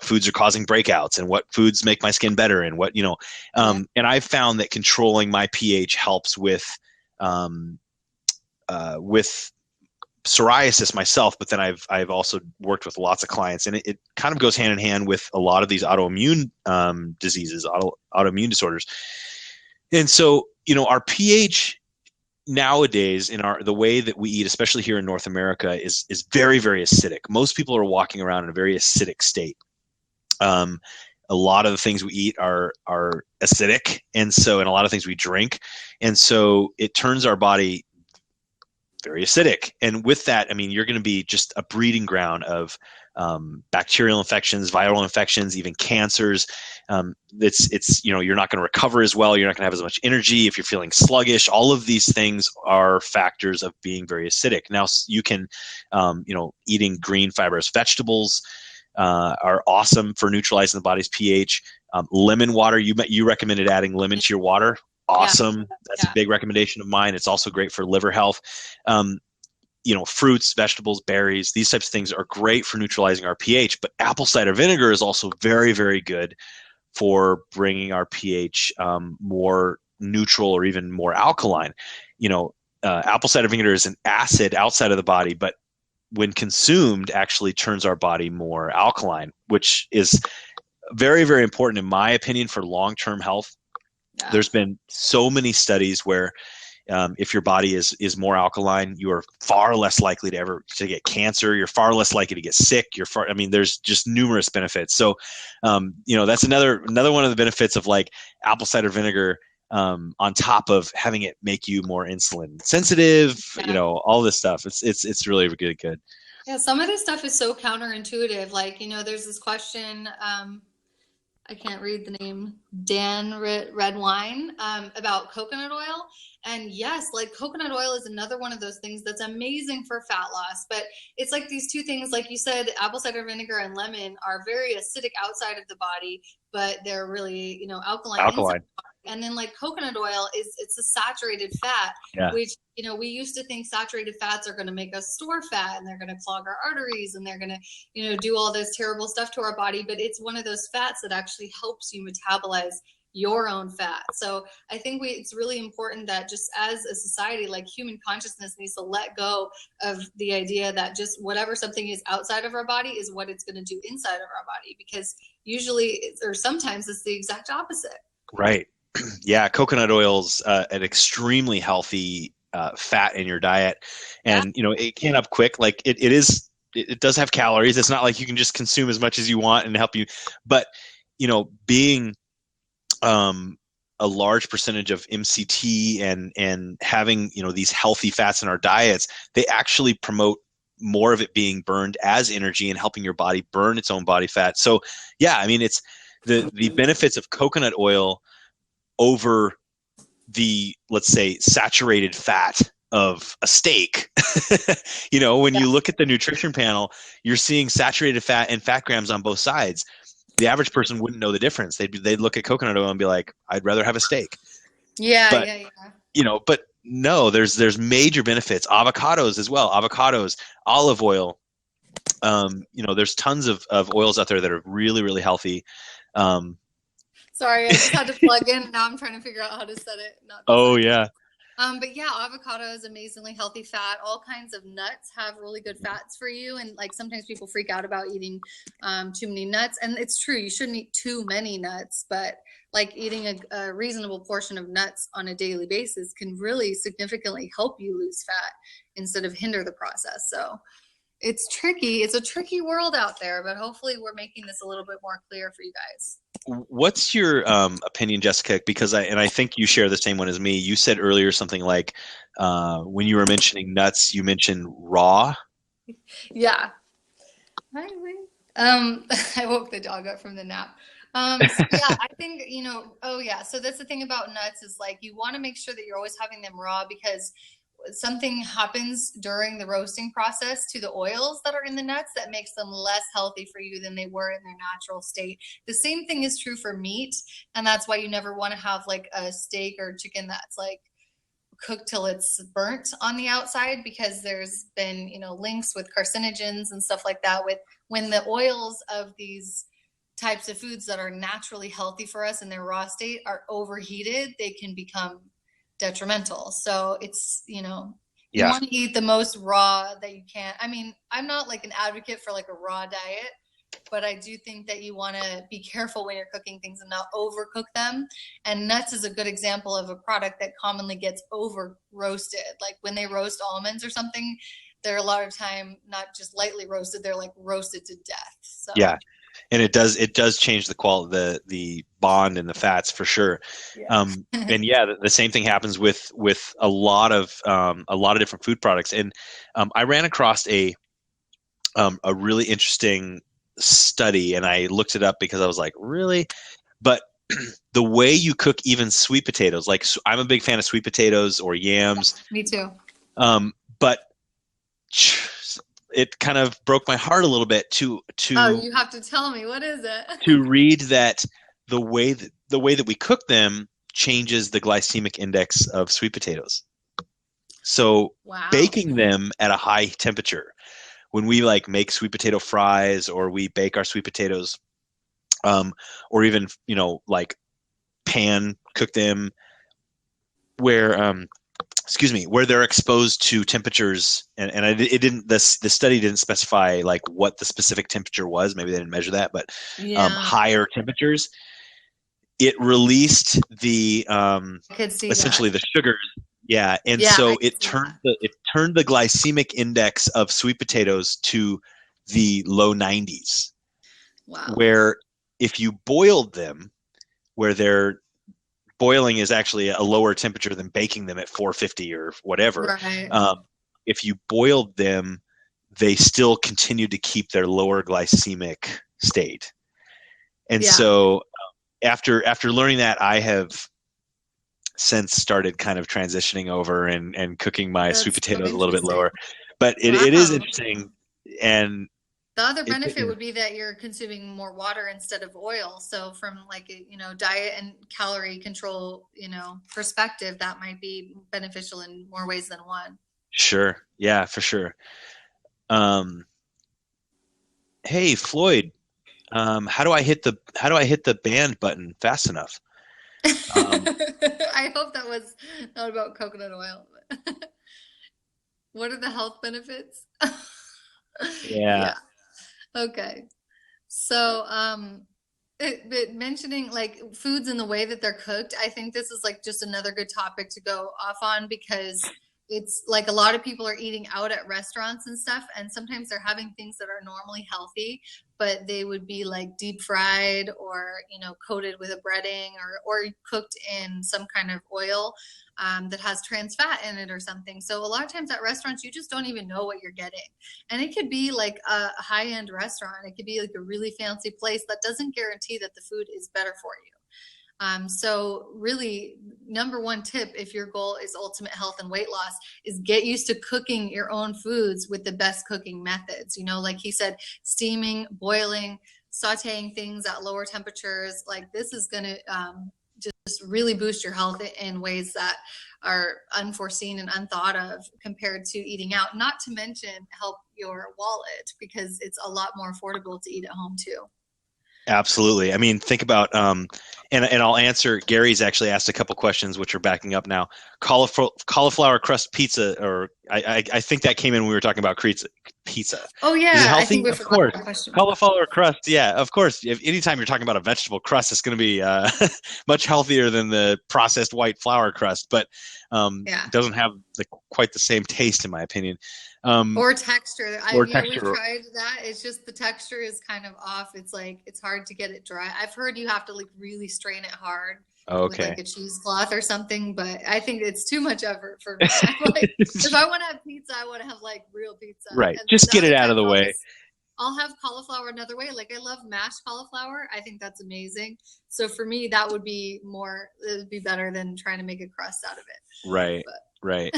foods are causing breakouts and what foods make my skin better and what, and I've found that controlling my pH helps with psoriasis myself, but then I've also worked with lots of clients, and it kind of goes hand in hand with a lot of these autoimmune diseases, autoimmune disorders. And so, our pH nowadays in the way that we eat, especially here in North America, is very, very acidic. Most people are walking around in a very acidic state. A lot of the things we eat are acidic, and a lot of things we drink, and so it turns our body very acidic. And with that, I mean, you're going to be just a breeding ground of bacterial infections, viral infections, even cancers. It's you're not going to recover as well. You're not going to have as much energy if you're feeling sluggish. All of these things are factors of being very acidic. Now, you can, eating green fibrous vegetables are awesome for neutralizing the body's pH. Lemon water, you recommended adding lemon to your water. Awesome. That's a big recommendation of mine. It's also great for liver health. Fruits, vegetables, berries, these types of things are great for neutralizing our pH, but apple cider vinegar is also very, very good for bringing our pH more neutral or even more alkaline. Apple cider vinegar is an acid outside of the body, but when consumed actually turns our body more alkaline, which is very, very important in my opinion for long-term health. Yeah. There's been so many studies where if your body is more alkaline, you are far less likely to get cancer. You're far less likely to get sick. There's just numerous benefits. So, that's another one of the benefits of like apple cider vinegar, on top of having it make you more insulin sensitive, all this stuff. It's really good. Yeah. Some of this stuff is so counterintuitive. Like, there's this question, I can't read the name, Dan Red Wine, about coconut oil. And yes, like coconut oil is another one of those things that's amazing for fat loss. But it's like these two things, like you said, apple cider vinegar and lemon are very acidic outside of the body, but they're really, alkaline. Inside. And then like coconut oil it's a saturated fat, which, we used to think saturated fats are going to make us store fat and they're going to clog our arteries and they're going to, do all this terrible stuff to our body. But it's one of those fats that actually helps you metabolize your own fat. So I think it's really important that just as a society, like human consciousness needs to let go of the idea that just whatever something is outside of our body is what it's going to do inside of our body, because usually or sometimes it's the exact opposite. Right. Yeah. Coconut oil's an extremely healthy fat in your diet, and it can up quick. Like it does have calories. It's not like you can just consume as much as you want and help you, but being a large percentage of MCT and having these healthy fats in our diets, they actually promote more of it being burned as energy and helping your body burn its own body fat. So it's the benefits of coconut oil over the, let's say, saturated fat of a steak. When you look at the nutrition panel, you're seeing saturated fat and fat grams on both sides. the average person wouldn't know the difference. They'd look at coconut oil and be like, I'd rather have a steak. Yeah, But, yeah, yeah. but no, there's major benefits. Avocados as well. Avocados, olive oil. There's tons of oils out there that are really, really healthy. Sorry, I just had to plug in. Now I'm trying to figure out how to set it. Not Oh yeah. But yeah, avocado is amazingly healthy fat. All kinds of nuts have really good fats for you. And like sometimes people freak out about eating too many nuts. And it's true, you shouldn't eat too many nuts, but like eating a reasonable portion of nuts on a daily basis can really significantly help you lose fat instead of hinder the process. So it's tricky. It's a tricky world out there, but hopefully we're making this a little bit more clear for you guys. What's your opinion, Jessica? Because I think you share the same one as me. You said earlier something like when you were mentioning nuts, you mentioned raw. Yeah. Hi, I woke the dog up from the nap. So yeah, I think, oh yeah. So that's the thing about nuts is like you want to make sure that you're always having them raw because something happens during the roasting process to the oils that are in the nuts that makes them less healthy for you than they were in their natural state. The same thing is true for meat, and that's why you never want to have like a steak or chicken that's like cooked till it's burnt on the outside because there's been, links with carcinogens and stuff like that with when the oils of these types of foods that are naturally healthy for us in their raw state are overheated, they can become detrimental. So it's, you want to eat the most raw that you can. I mean, I'm not like an advocate for like a raw diet, but I do think that you want to be careful when you're cooking things and not overcook them. And nuts is a good example of a product that commonly gets over roasted. Like when they roast almonds or something, they're a lot of time not just lightly roasted, they're like roasted to death. So yeah. And it does change the quality, the bond in the fats for sure. yeah. And yeah, the same thing happens with a lot of different food products. And I ran across a really interesting study, and I looked it up because I was like, really? But the way you cook even sweet potatoes, like I'm a big fan of sweet potatoes or yams. Yeah, me too. But it kind of broke my heart a little bit to oh, you have to tell me, what is it? to read that the way that we cook them changes the glycemic index of sweet potatoes. So wow. Baking them at a high temperature, when we like make sweet potato fries or we bake our sweet potatoes, or even like pan cook them, where where they're exposed to temperatures, and the study didn't specify like what the specific temperature was. Maybe they didn't measure that, but higher temperatures, it released the essentially the sugars. Yeah, and so it turned the glycemic index of sweet potatoes to the low 90s. Wow. Where if you boiled them, where they're boiling is actually a lower temperature than baking them at 450 or whatever. Right. If you boiled them, they still continued to keep their lower glycemic state. And so after learning that, I have since started kind of transitioning over and cooking my sweet potatoes a little bit lower. But it is interesting. And the other benefit would be that you're consuming more water instead of oil. So from like a, diet and calorie control, perspective, that might be beneficial in more ways than one. Sure. Yeah, for sure. Hey, Floyd, how do I hit the band button fast enough? I hope that was not about coconut oil. What are the health benefits? Yeah. Okay. So, mentioning like foods and the way that they're cooked, I think this is like just another good topic to go off on because it's like a lot of people are eating out at restaurants and stuff, and sometimes they're having things that are normally healthy, but they would be like deep fried or, coated with a breading or cooked in some kind of oil that has trans fat in it or something. So a lot of times at restaurants, you just don't even know what you're getting. And it could be like a high-end restaurant. It could be like a really fancy place that doesn't guarantee that the food is better for you. So really, number one tip, if your goal is ultimate health and weight loss, is get used to cooking your own foods with the best cooking methods. Like he said, steaming, boiling, sauteing things at lower temperatures, like this is going to just really boost your health in ways that are unforeseen and unthought of compared to eating out. Not to mention help your wallet, because it's a lot more affordable to eat at home too. Absolutely. I mean, think about, and I'll answer. Gary's actually asked a couple questions, which are backing up now. Cauliflower crust pizza, or I think that came in when we were talking about pizza. Oh yeah, is it healthy? I think we of course. Question. Cauliflower crust, yeah, of course. If anytime you're talking about a vegetable crust, it's going to be much healthier than the processed white flour crust, but it doesn't have quite the same taste, in my opinion. Or texture. We've tried that. It's just the texture is kind of off. It's like it's hard to get it dry. I've heard you have to like really strain it hard with like a cheesecloth or something, but I think it's too much effort for me. Like, if I want to have pizza, I want to have like real pizza. Right. Just get it out of the way. I'll have cauliflower another way. Like I love mashed cauliflower. I think that's amazing. So for me, that would be better than trying to make a crust out of it. Right. Right.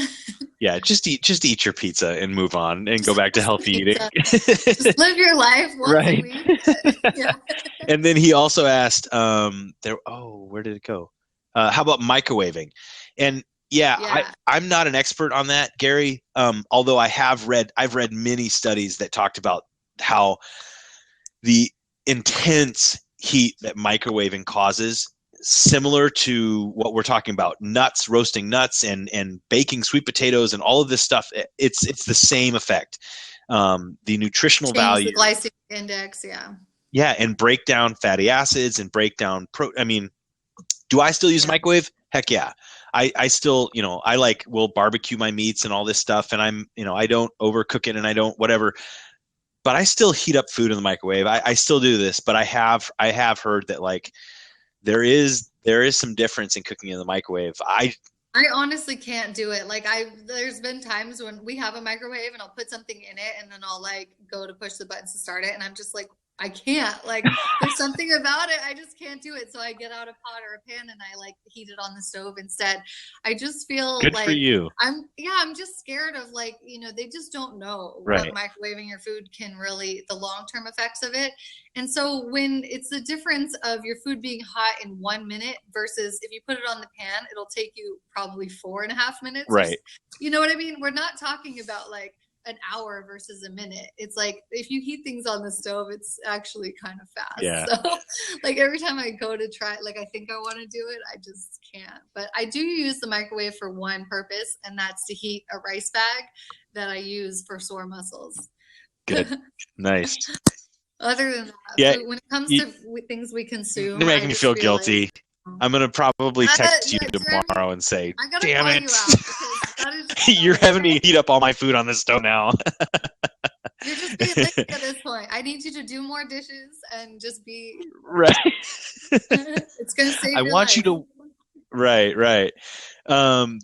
Yeah. Just eat your pizza and move on and go back to healthy eating. Just live your life once a week. Yeah. And then he also asked, where did it go? How about microwaving? And I'm not an expert on that, Gary. Although I've read many studies that talked about how the intense heat that microwaving causes, similar to what we're talking about, roasting nuts and baking sweet potatoes and all of this stuff, it's the same effect. The nutritional value, the glycemic index, and break down fatty acids and break down do I still use a microwave? Heck yeah. I still, will barbecue my meats and all this stuff, and I don't overcook it and I don't whatever, but I still heat up food in the microwave. I still do this, but I have heard that like there is some difference in cooking in the microwave. I honestly can't do it. Like there's been times when we have a microwave and I'll put something in it and then I'll like go to push the buttons to start it and I'm just like, I can't. Like there's something about it. I just can't do it. So I get out a pot or a pan and I like heat it on the stove instead. I just feel good for you. I'm just scared of like, they just don't know what microwaving your food can really, the long-term effects of it. And so when it's the difference of your food being hot in 1 minute versus if you put it on the pan, it'll take you probably 4.5 minutes. Right. You know what I mean? We're not talking about like an hour versus a minute. It's like if you heat things on the stove, it's actually kind of fast. Yeah. So like every time I go to try, like I think I want to do it, I just can't. But I do use the microwave for one purpose, and that's to heat a rice bag that I use for sore muscles. Good. Nice. Other than that, so when it comes to things we consume, you're making me feel guilty. I'm going to probably text you tomorrow and say, damn it. You're having me heat up all my food on the stove now. You're just being lazy at this point. I need you to do more dishes and just be right. It's going to save I want life. you to right.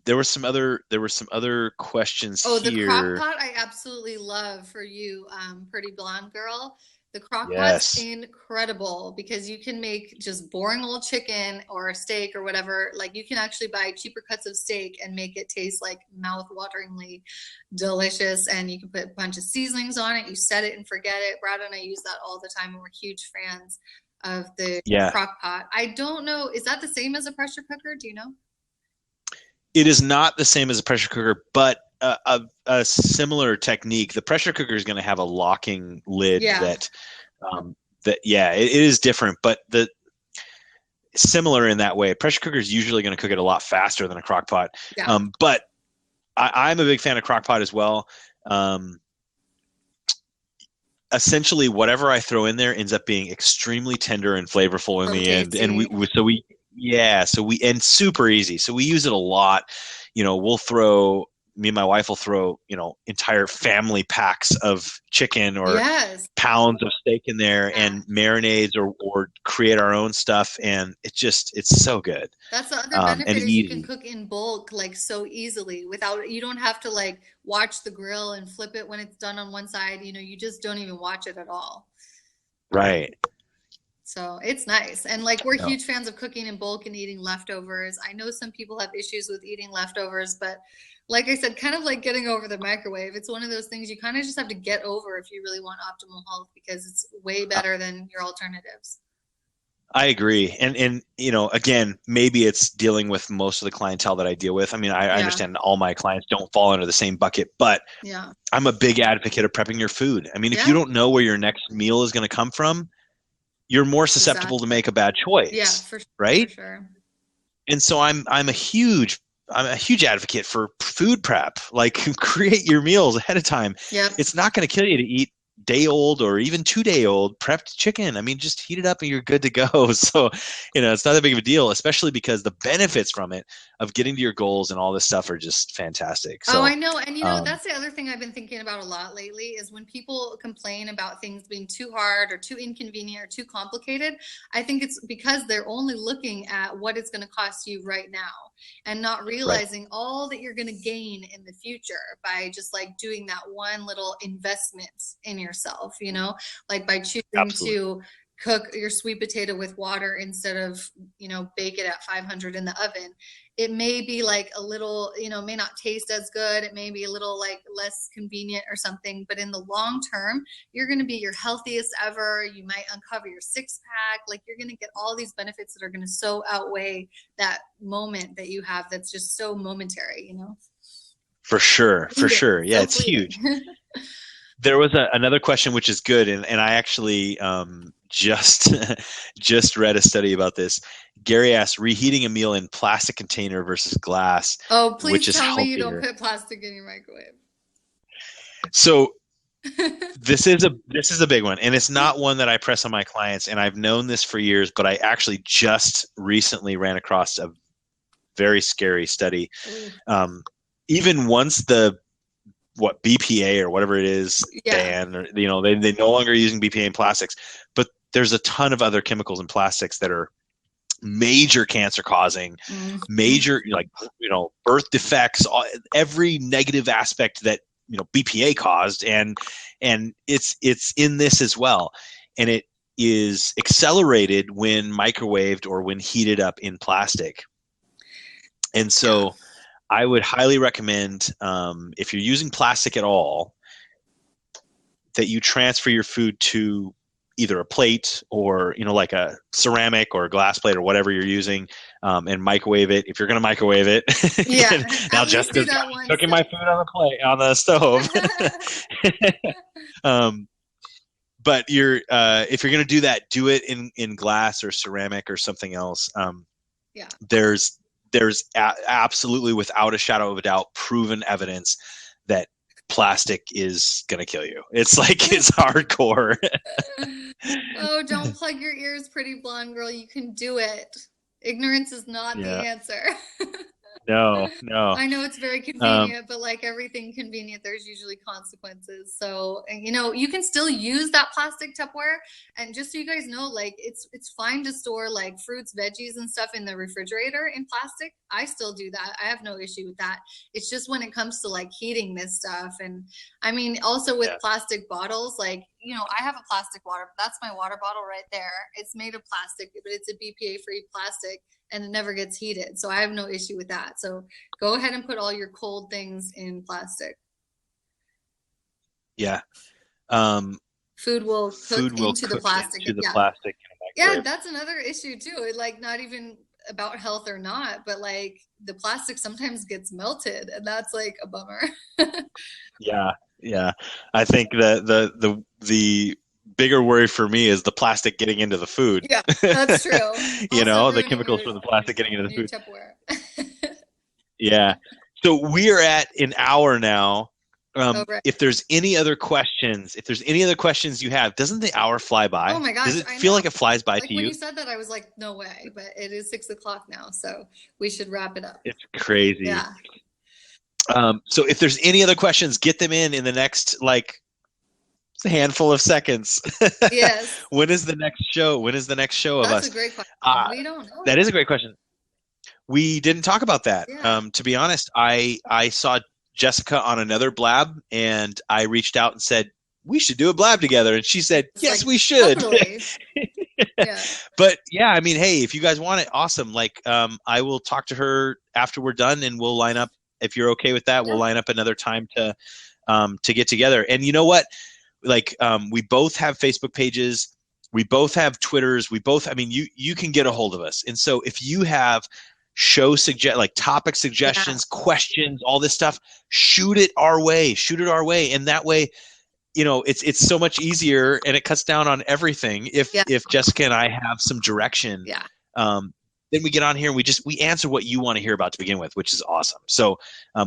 There were some other questions here. The crock pot I absolutely love for you, pretty blonde girl. The crock pot's incredible because you can make just boring old chicken or a steak or whatever. Like you can actually buy cheaper cuts of steak and make it taste like mouth-wateringly delicious. And you can put a bunch of seasonings on it. You set it and forget it. Brad and I use that all the time, and we're huge fans of the crock pot. I don't know. Is that the same as a pressure cooker? Do you know? It is not the same as a pressure cooker, but a similar technique. The pressure cooker is going to have a locking lid it is different, but similar in that way. A pressure cooker is usually going to cook it a lot faster than a crock pot. Yeah. But I'm a big fan of crock pot as well. Essentially, whatever I throw in there ends up being extremely tender and flavorful in the end. And and super easy. So we use it a lot. Me and my wife will throw, entire family packs of chicken or pounds of steak in there and marinades or create our own stuff. And it's so good. That's the other benefit is you can cook in bulk, like so easily you don't have to like watch the grill and flip it when it's done on one side. You just don't even watch it at all. Right. So it's nice. And like, we're No. huge fans of cooking in bulk and eating leftovers. I know some people have issues with eating leftovers, but like I said, kind of like getting over the microwave. It's one of those things you kind of just have to get over if you really want optimal health, because it's way better than your alternatives. I agree. And you know, again, maybe it's dealing with most of the clientele that I deal with. I mean, I understand all my clients don't fall under the same bucket, but yeah, I'm a big advocate of prepping your food. I mean, if you don't know where your next meal is going to come from, you're more susceptible to make a bad choice. Yeah, for sure, right? For sure. And so I'm a huge advocate for food prep. Like, create your meals ahead of time. Yep. It's not going to kill you to eat day old or even 2 day old prepped chicken. I mean, just heat it up and you're good to go. So, you know, it's not that big of a deal, especially because the benefits from it of getting to your goals and all this stuff are just fantastic. So, I know. And you know, that's the other thing I've been thinking about a lot lately is when people complain about things being too hard or too inconvenient or too complicated, I think it's because they're only looking at what it's going to cost you right now and not realizing all that you're going to gain in the future by just like doing that one little investment in yourself, you know, like by choosing to cook your sweet potato with water instead of, you know, bake it at 500 in the oven. It may be like a little, you know, may not taste as good. It may be a little like less convenient or something, but in the long term, you're going to be your healthiest ever. You might uncover your 6-pack. Like, you're going to get all these benefits that are going to so outweigh that moment that you have. That's just so momentary, you know? For sure. Yeah, it's huge. There was another question, which is good. And I actually, just read a study about this. Gary asked, reheating a meal in plastic container versus glass. Oh, please which is tell healthier. me you don't put plastic in your microwave. So this is a big one, and it's not one that I press on my clients, and I've known this for years, but I actually just recently ran across a very scary study. Even once the BPA or whatever it is ban, or, you know, they no longer using BPA in plastics, but there's a ton of other chemicals in plastics that are major cancer causing, major, like, you know, birth defects, every negative aspect that, you know, BPA caused, and it's in this as well, and it is accelerated when microwaved or when heated up in plastic. And so I would highly recommend, if you're using plastic at all, that you transfer your food to either a plate or, you know, like a ceramic or a glass plate or whatever you're using, and microwave it if you're going to microwave it. Yeah. Now Jessica's cooking my food on the plate, on the stove. But if you're going to do that, do it in glass or ceramic or something else. There's absolutely, without a shadow of a doubt, proven evidence that plastic is going to kill you. It's like, it's hardcore. Oh, don't plug your ears, pretty blonde girl. You can do it. Ignorance is not the answer. No. I know it's very convenient, but like everything convenient, there's usually consequences. So, you know, you can still use that plastic Tupperware. And just so you guys know, like, it's fine to store like fruits, veggies and stuff in the refrigerator in plastic. I still do that. I have no issue with that. It's just when it comes to like heating this stuff. And I mean, also with plastic bottles, like, you know, I have a plastic water, but that's my water bottle right there. It's made of plastic, but it's a BPA-free plastic, and it never gets heated. So I have no issue with that. So go ahead and put all your cold things in plastic. Yeah. Food will cook into the plastic. Plastic. Yeah, that's another issue too. Like, not even about health or not, but like the plastic sometimes gets melted, and that's like a bummer. Yeah. I think the bigger worry for me is the plastic getting into the food. Yeah, that's true. You know, the chemicals from the plastic getting into the food. Yeah. So we are at an hour now. If there's any other questions, you have, doesn't the hour fly by? Oh my gosh. Does it feel like it flies by to you? When you said that, I was like, no way, but it is 6:00 now. So we should wrap it up. It's crazy. Yeah. So if there's any other questions, get them in the next, like, a handful of seconds. Yes. When is the next show? That's a great question. We don't know. That is a great question. We didn't talk about that. Yeah. To be honest, I saw Jessica on another blab, and I reached out and said, we should do a blab together. And she said, yes, we should. Totally. Yeah. But yeah, I mean, hey, if you guys want it, awesome. Like, I will talk to her after we're done, and we'll line up. If you're okay with that, we'll line up another time to get together. And you know what? Like, we both have Facebook pages. We both have Twitters. I mean, you can get a hold of us. And so if you have like topic suggestions, questions, all this stuff, shoot it our way. And that way, it's so much easier, and it cuts down on everything if Jessica and I have some direction. Then we get on here and we answer what you want to hear about to begin with, which is awesome. So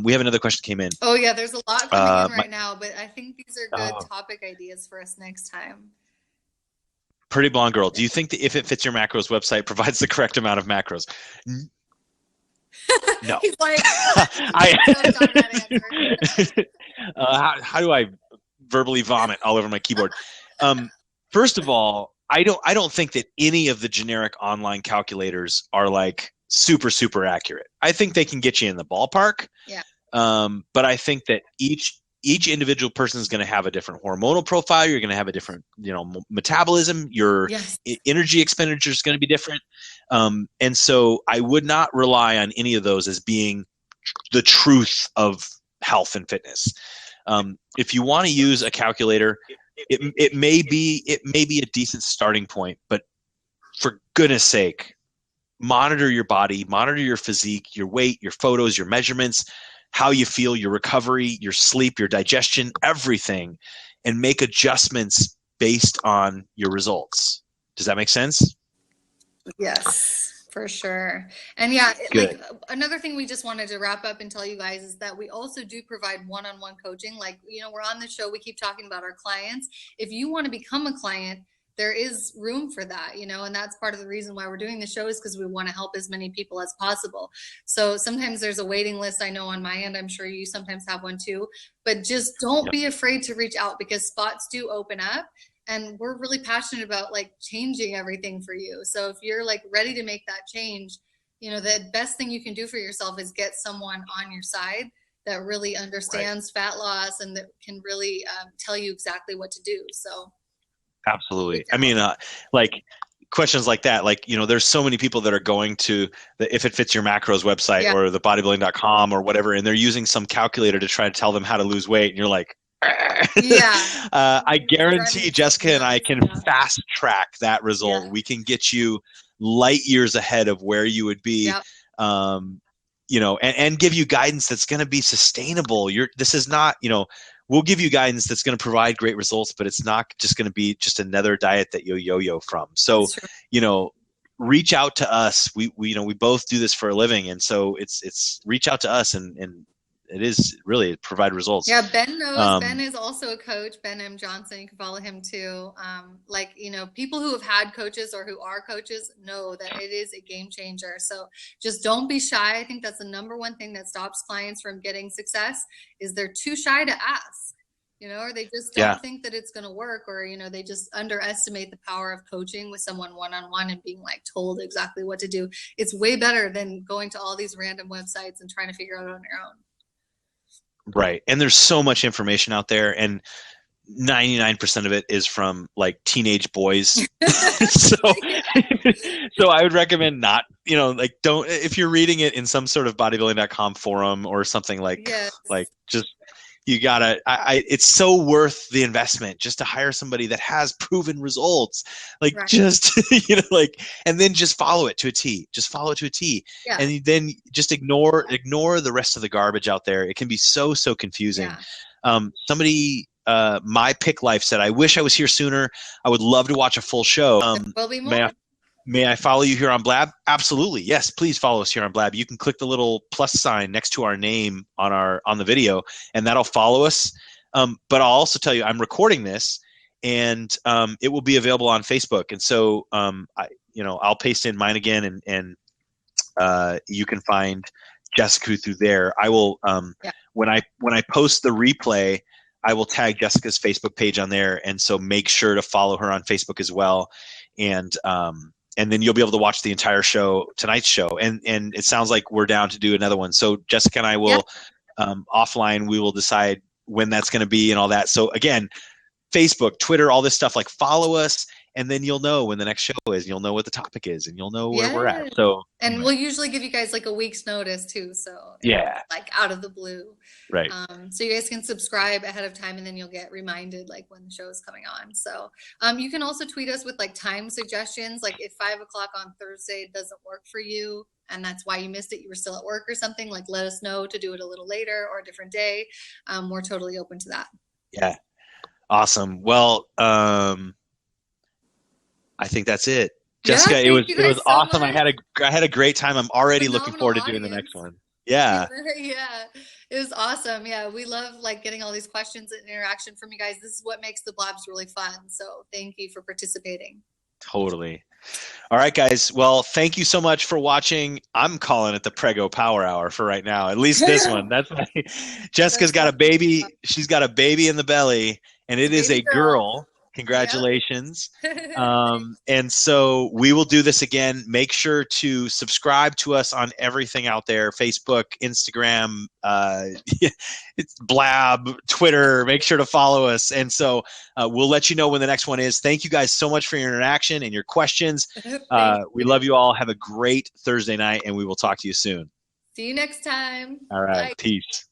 we have another question that came in. Oh yeah, there's a lot coming in right now, but I think these are good topic ideas for us next time. Pretty Blonde Girl, do you think that If It Fits Your Macros website provides the correct amount of macros? No. He's like, how do I verbally vomit all over my keyboard? First of all, I don't think that any of the generic online calculators are like super, super accurate. I think they can get you in the ballpark. Yeah. But I think that each individual person is going to have a different hormonal profile. You're going to have a different, metabolism. Your energy expenditure is going to be different. And so I would not rely on any of those as being the truth of health and fitness. If you want to use a calculator, it may be a decent starting point, but for goodness sake, monitor your body, monitor your physique, your weight, your photos, your measurements, how you feel, your recovery, your sleep, your digestion, everything, and make adjustments based on your results. Does that make sense? Yes, for sure. And yeah, like another thing we just wanted to wrap up and tell you guys is that we also do provide one-on-one coaching. Like, we're on the show, we keep talking about our clients. If you want to become a client, there is room for that, and that's part of the reason why we're doing the show, is because we want to help as many people as possible. So sometimes there's a waiting list. I know on my end, I'm sure you sometimes have one too, but just don't be afraid to reach out, because spots do open up, and we're really passionate about like changing everything for you. So if you're like ready to make that change, the best thing you can do for yourself is get someone on your side that really understands fat loss and that can really tell you exactly what to do. So absolutely. I mean, like questions like that, like, there's so many people that are going to the If It Fits Your Macros website or the bodybuilding.com or whatever, and they're using some calculator to try to tell them how to lose weight. And you're like, I guarantee Jessica and I can fast track that result. We can get you light years ahead of where you would be, and give you guidance that's going to be sustainable. This is not, we'll give you guidance that's going to provide great results, but it's not just going to be just another diet that you yo-yo from. So, reach out to us. We both do this for a living. And so it's reach out to us and it is really provide results. Yeah. Ben knows. Ben is also a coach, Ben M. Johnson. You can follow him too. People who have had coaches or who are coaches know that it is a game changer. So just don't be shy. I think that's the number one thing that stops clients from getting success, is they're too shy to ask, or they just don't think that it's going to work, or, they just underestimate the power of coaching with someone one-on-one and being like told exactly what to do. It's way better than going to all these random websites and trying to figure it out on your own. Right. And there's so much information out there, and 99% of it is from like teenage boys. so I would recommend not, don't, if you're reading it in some sort of bodybuilding.com forum or something like just, you gotta, it's so worth the investment just to hire somebody that has proven results. Just, and then just follow it to a T. Yeah. And then just ignore the rest of the garbage out there. It can be so confusing. Yeah. Somebody, My Pick Life said, I wish I was here sooner. I would love to watch a full show. There will be more. May I follow you here on Blab? Absolutely. Yes, please follow us here on Blab. You can click the little plus sign next to our name on the video, and that'll follow us. But I'll also tell you, I'm recording this, and it will be available on Facebook. And so I'll paste in mine again, and you can find Jessica through there. I will when I post the replay, I will tag Jessica's Facebook page on there, and so make sure to follow her on Facebook as well. And then you'll be able to watch the entire show, tonight's show. And it sounds like we're down to do another one. So Jessica and I will, offline, we will decide when that's going to be and all that. So again, Facebook, Twitter, all this stuff, like follow us and then you'll know when the next show is, and you'll know what the topic is, and you'll know where we're Yeah. at. So And anyway. we'll usually give you guys like a week's notice too. So Yeah. like out of the blue. Right. So you guys can subscribe ahead of time and then you'll get reminded like when the show is coming on. So you can also tweet us with like time suggestions. Like if 5 o'clock on Thursday doesn't work for you and that's why you missed it, you were still at work or something, like let us know to do it a little later or a different day. We're totally open to that. Yeah. Awesome. Well, I think that's it. Jessica, it was so awesome. Much. I had a great time. I'm already looking forward to doing the next one. Yeah. Yeah, it was awesome. Yeah, we love like getting all these questions and interaction from you guys. This is what makes the blobs really fun. So thank you for participating. Totally. All right, guys. Well, thank you so much for watching. I'm calling it the Prego Power Hour for right now. At least this one. That's Jessica's got a baby. She's got a baby in the belly, and it is a girl. Congratulations. Yep. And so we will do this again. Make sure to subscribe to us on everything out there, Facebook, Instagram, it's Blab, Twitter. Make sure to follow us. And so we'll let you know when the next one is. Thank you guys so much for your interaction and your questions. We love you all. Have a great Thursday night, and we will talk to you soon. See you next time. All right. Bye. Peace.